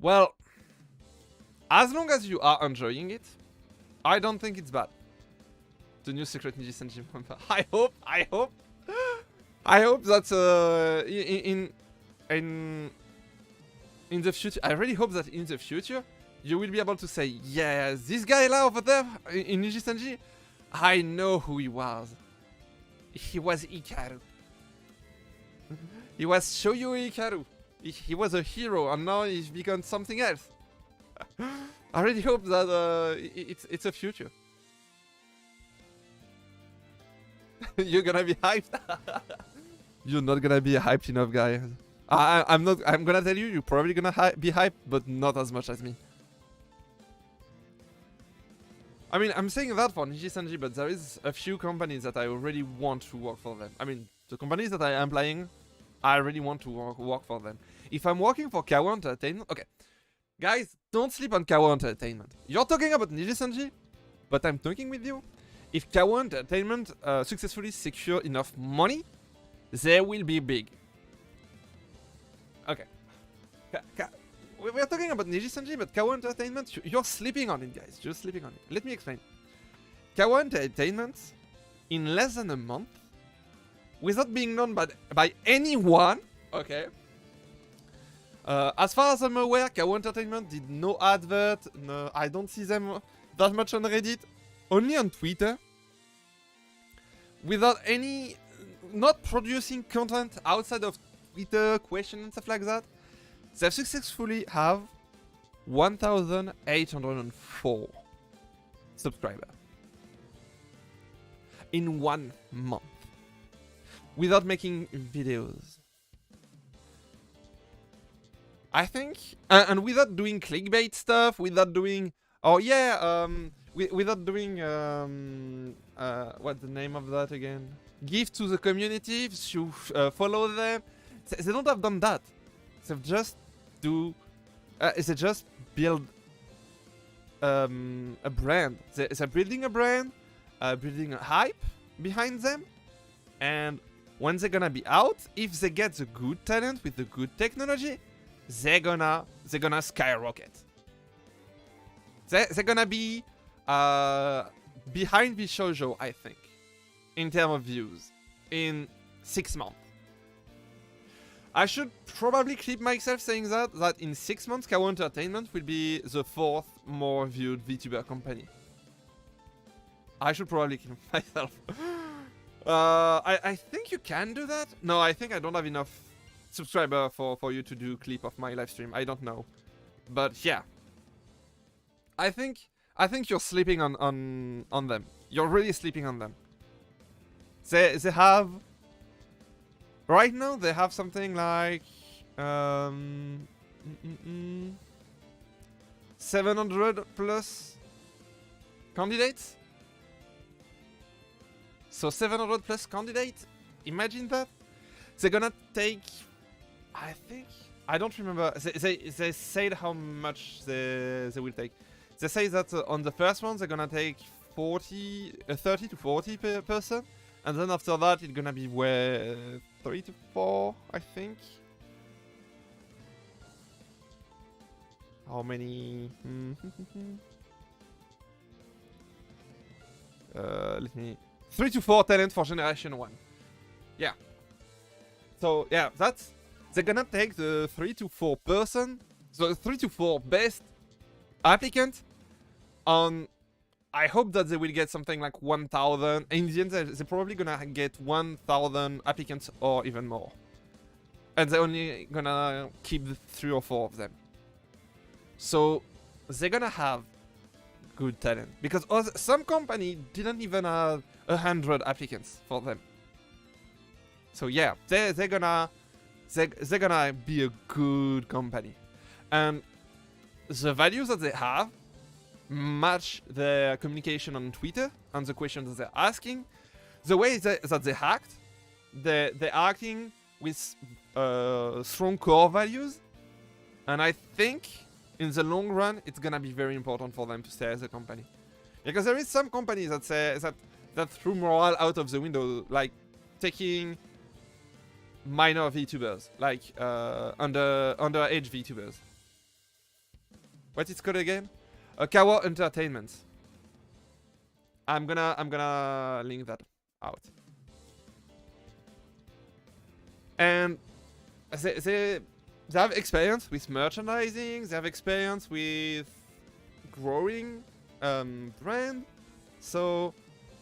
Speaker 1: Well, as long as you are enjoying it, I don't think it's bad. The new secret Nijisanji member. I hope that in the future, I really hope that in the future you will be able to say, yeah, this guy over there in Nijisanji, I know who he was. He was Ikaru. He was Shoyu Ikaru. He was a hero, and now he's become something else. I really hope that it's a future. You're gonna be hyped. You're not gonna be a hyped enough guy. I'm not. I'm gonna tell you, you're probably gonna be hyped, but not as much as me. I mean, I'm saying that for Nijisanji, but there is a few companies that I already want to work for them. I mean, the companies that I am playing, I really want to work for them. If I'm working for Kawa Entertainment, okay, guys, don't sleep on Kawa Entertainment. You're talking about Nijisanji, but I'm talking with you. If Kawa Entertainment successfully secure enough money, they will be big. Okay. We're talking about Nijisanji, but Kawa Entertainment, you're sleeping on it, guys. You're sleeping on it. Let me explain. Kawa Entertainment, in less than a month, without being known by anyone, okay? As far as I'm aware, Kawa Entertainment did no advert. No, I don't see them that much on Reddit. Only on Twitter. Without any... Not producing content outside of Twitter, questions and stuff like that. They've successfully have 1,804 subscribers in 1 month without making videos. I think, and without doing clickbait stuff, without doing, without doing, what's the name of that again? Give to the community, to follow them. They don't have done that. They just they just build a brand. They're building a brand, building a hype behind them, and when they're gonna be out, if they get the good talent with the good technology, they're gonna skyrocket. They're gonna be behind the shoujo, I think, in terms of views, in 6 months. I should probably keep myself saying that in 6 months, Kawa Entertainment will be the 4th more viewed VTuber company. I should probably keep myself. I think you can do that. No, I think I don't have enough subscriber for you to do clip of my live stream. I don't know, but yeah. I think you're sleeping on them. You're really sleeping on them. They have. Right now, they have something like 700 plus candidates. So 700 plus candidates. Imagine that. They're gonna take, I think, I don't remember. They said how much they will take. They say that on the first one they're gonna take 30 to 40 per person, and then after that it's gonna be 3 to 4, I think. How many? Let me. 3 to 4 talent for generation 1. Yeah. So yeah, that's. They're gonna take the 3 to 4 person, so 3 to 4 best applicant on. I hope that they will get something like 1,000. In the end, they're probably gonna get 1,000 applicants or even more. And they're only gonna keep 3 or 4 of them. So they're gonna have good talent. Because some company didn't even have 100 applicants for them. So yeah, they're gonna be a good company. And the values that they have match their communication on Twitter and the questions that they're asking. The way that they act, they're acting with strong core values. And I think in the long run, it's gonna be very important for them to stay as a company. Because there is some companies that say that threw morale out of the window, like taking minor VTubers, like underage VTubers. What it's called again? Kawa Entertainment. I'm gonna link that out. And they have experience with merchandising. They have experience with growing brand. So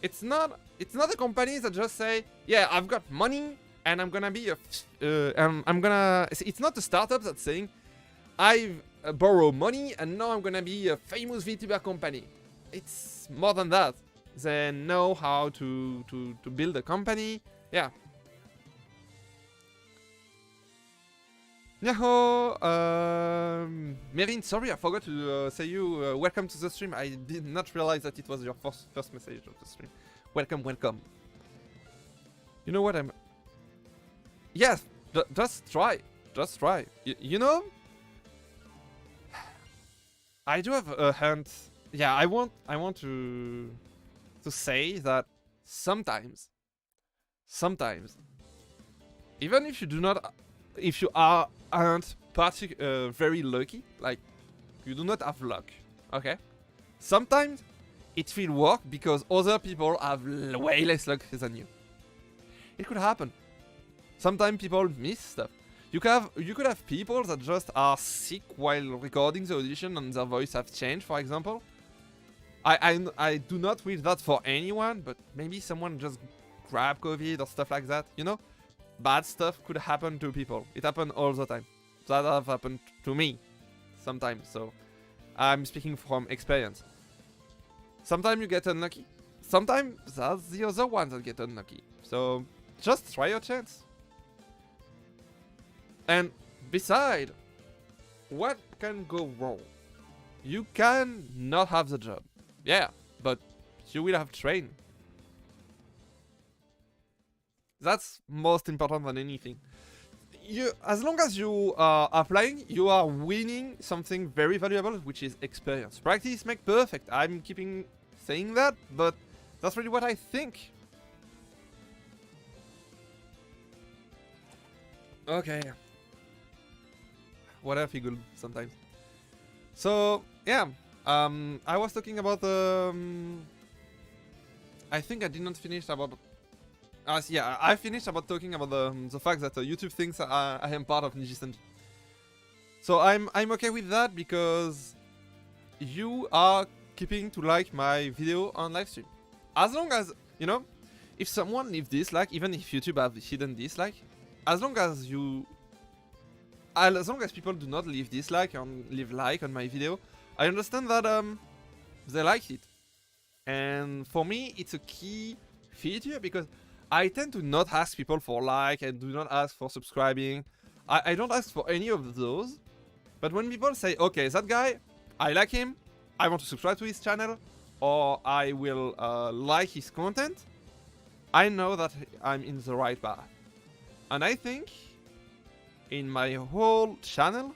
Speaker 1: it's not a company that just say, yeah, I've got money and I'm gonna be it's not a startup that's saying, I've borrowed money and now I'm gonna be a famous VTuber company. It's more than that. They know how to build a company. Yeah. Nyaho, Merin, sorry, I forgot to say you welcome to the stream. I did not realize that it was your first message of the stream. Welcome, welcome. You know what I'm... Yes, just try. Just try. You know? I do have a hint. Yeah, I want to say that sometimes, even if you do not, if you aren't very lucky, like you do not have luck, okay? Sometimes it will work because other people have way less luck than you. It could happen. Sometimes people miss stuff. You could have people that just are sick while recording the audition and their voice have changed, for example. I do not wish that for anyone, but maybe someone just grabbed COVID or stuff like that, you know? Bad stuff could happen to people. It happens all the time. That have happened to me sometimes, so I'm speaking from experience. Sometimes you get unlucky. Sometimes that's the other ones that get unlucky. So just try your chance. And beside, what can go wrong? You can not have the job. Yeah, but you will have trained. That's most important than anything. As long as you are applying, you are winning something very valuable, which is experience. Practice makes perfect. I'm keeping saying that, but that's really what I think. Okay. What I feel good sometimes. So yeah, I was talking about I think I did not finish about. Yeah, I finished about talking about the fact that YouTube thinks I am part of Nijisanji. So I'm okay with that because you are keeping to like my video on livestream. As long as, you know, if someone leaves dislike, even if YouTube have hidden dislike, as long as people do not leave dislike and leave like on my video, I understand that they like it. And for me, it's a key feature because I tend to not ask people for like and do not ask for subscribing. I don't ask for any of those. But when people say, okay, that guy, I like him, I want to subscribe to his channel, or I will like his content, I know that I'm in the right path. And I think in my whole channel,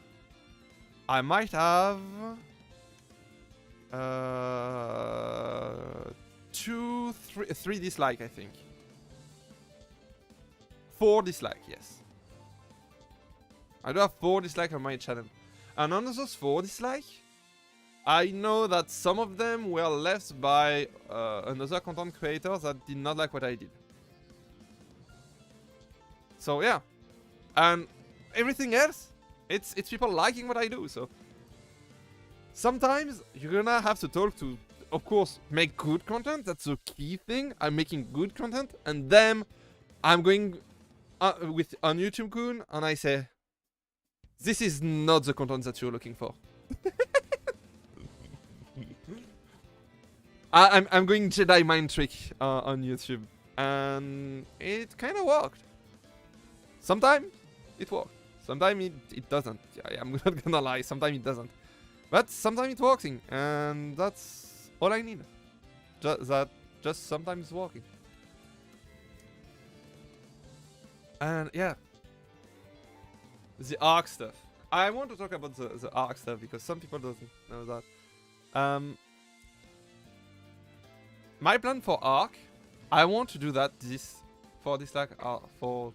Speaker 1: I might have three dislike, I think. 4 dislike, yes. I do have 4 dislike on my channel. And on those 4 dislike, I know that some of them were left by another content creator that did not like what I did. So yeah. And everything else, it's people liking what I do, so sometimes you're gonna have to talk to, of course, make good content. That's the key thing. I'm making good content, and then I'm going with on YouTube Kun, and I say, this is not the content that you're looking for. I'm going Jedi mind trick on YouTube, and it kind of worked. Sometimes it works. Sometimes it doesn't. I'm not gonna lie. Sometimes it doesn't. But sometimes it's working, and that's all I need. Just sometimes it's working. And yeah, the ARC stuff. I want to talk about the ARC stuff because some people doesn't know that. My plan for ARC, I want to do that for this like for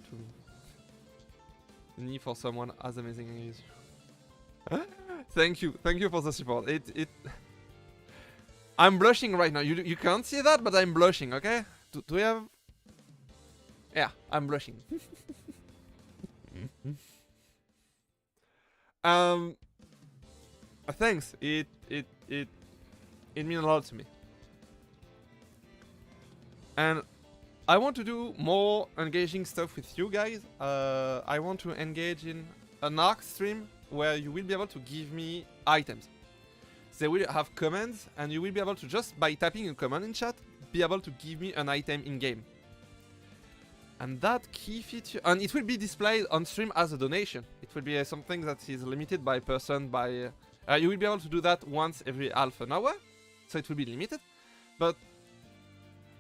Speaker 1: someone as amazing as you. Thank you for the support. I'm blushing right now. You can't see that, but I'm blushing. Okay? Do we have? Yeah, I'm blushing. Thanks. It means a lot to me. And I want to do more engaging stuff with you guys. I want to engage in an ARC stream where you will be able to give me items. They will have commands, and you will be able to, just by typing a command in chat, be able to give me an item in game. And that key feature, and it will be displayed on stream as a donation. It will be something that is limited by person. By you will be able to do that once every half an hour, so it will be limited. But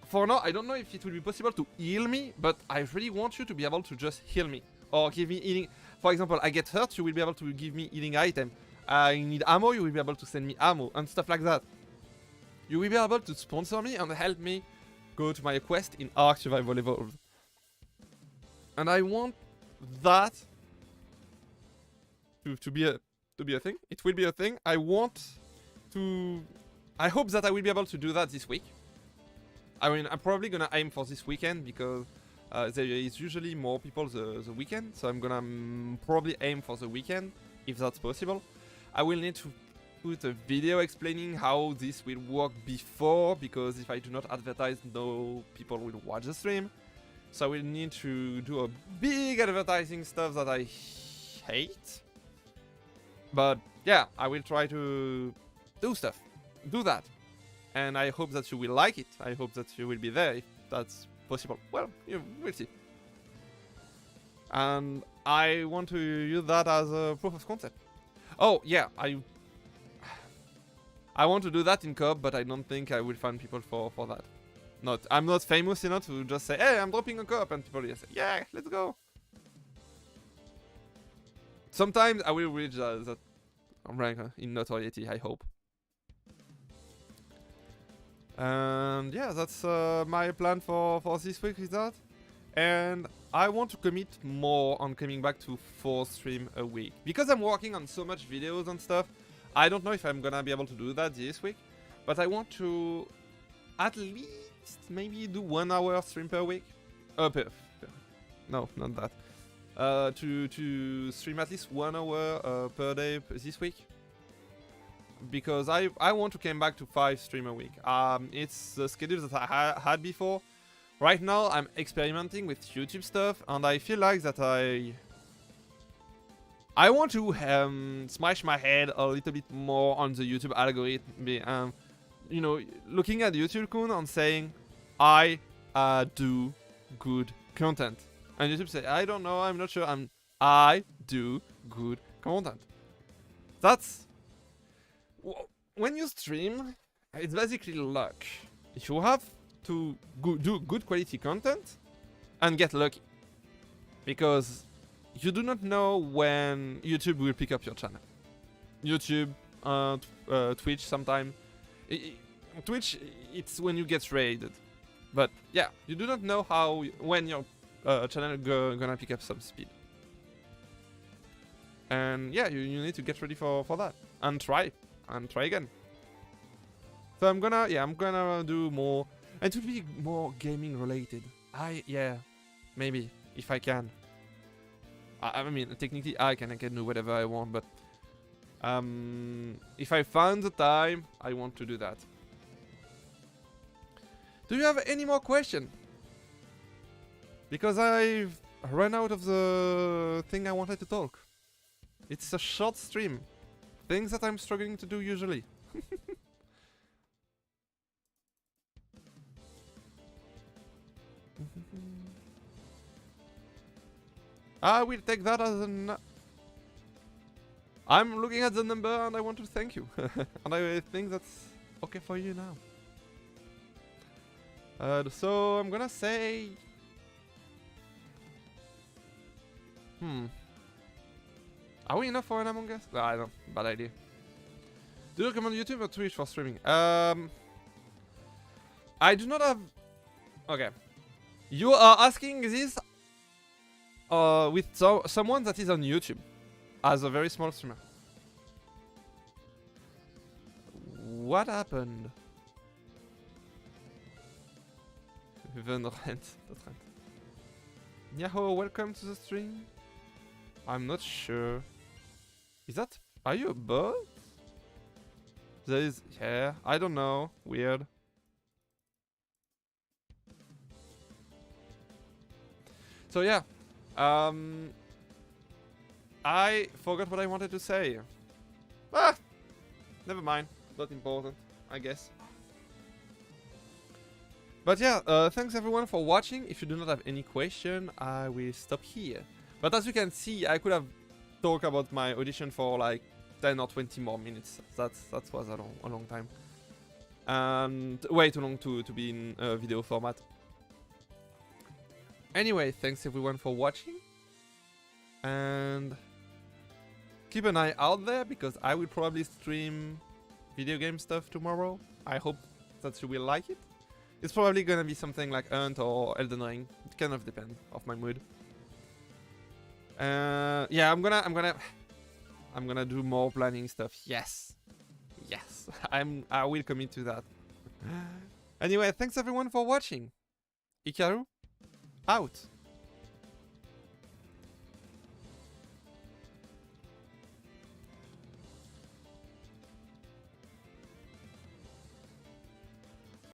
Speaker 1: for now, I don't know if it will be possible to heal me, but I really want you to be able to just heal me or give me healing. For example, I get hurt, you will be able to give me healing item. I need ammo, you will be able to send me ammo and stuff like that. You will be able to sponsor me and help me go to my quest in ARC Survival Evolved. And I want that to be a thing. It will be a thing. I hope that I will be able to do that this week. I mean, I'm probably gonna aim for this weekend because there is usually more people the weekend. So I'm gonna probably aim for the weekend if that's possible. I will need to put a video explaining how this will work before, because if I do not advertise, no people will watch the stream. So I will need to do a big advertising stuff that I hate. But yeah, I will try to do that. And I hope that you will like it. I hope that you will be there if that's possible. Well, we'll see. And I want to use that as a proof of concept. Oh yeah, I want to do that in co-op, but I don't think I will find people for that. I'm not famous enough to just say, hey, I'm dropping a co-op, and people just say, yeah, let's go. Sometimes I will reach that rank in notoriety, I hope. And yeah, that's my plan for this week with that. And I want to commit more on coming back to 4 streams a week. Because I'm working on so much videos and stuff, I don't know if I'm gonna be able to do that this week. But I want to at least maybe do 1 hour stream per week. No, not that. To stream at least 1 hour per day this week. Because I want to come back to 5 streams a week. It's the schedule that I had before. Right now I'm experimenting with YouTube stuff, and I feel like that I want to smash my head a little bit more on the YouTube algorithm. You know, looking at YouTube Kun and saying, I do good content. And YouTube say, I don't know, I'm not sure, I do good content. That's... When you stream, it's basically luck. If you have to do good quality content and get lucky. Because you do not know when YouTube will pick up your channel. YouTube, Twitch sometime. Twitch, it's when you get raided. But yeah, you do not know when your channel gonna pick up some speed. And yeah, you need to get ready for that and try again. So I'm gonna do more, and it will be more gaming related. Maybe if I can. I mean, technically I can do whatever I want, but if I find the time, I want to do that. Do you have any more questions? Because I've run out of the thing I wanted to talk. It's a short stream. Things that I'm struggling to do usually. I will take that as an... I'm looking at the number and I want to thank you. And I think that's okay for you now. So I'm gonna say... Are we enough for an Among Us? I don't know. Bad idea. Do you recommend YouTube or Twitch for streaming? I do not have... Okay. You are asking this with someone that is on YouTube as a very small streamer. What happened? Even rent. Nyaho, welcome to the stream. I'm not sure. Is that... Are you a bot? There is... Yeah, I don't know. Weird. So yeah. I forgot what I wanted to say. Never mind. Not important, I guess. But yeah, thanks everyone for watching. If you do not have any question, I will stop here. But as you can see, I could have talked about my audition for like 10 or 20 more minutes. That was a long time. And way too long to be in video format. Anyway, thanks everyone for watching. And keep an eye out there because I will probably stream video game stuff tomorrow. I hope that you will like it. It's probably gonna be something like Hunt or Elden Ring. It kind of depends of my mood. Yeah, I'm gonna do more planning stuff. Yes, I will commit to that. Anyway, thanks everyone for watching. Ikaru, out.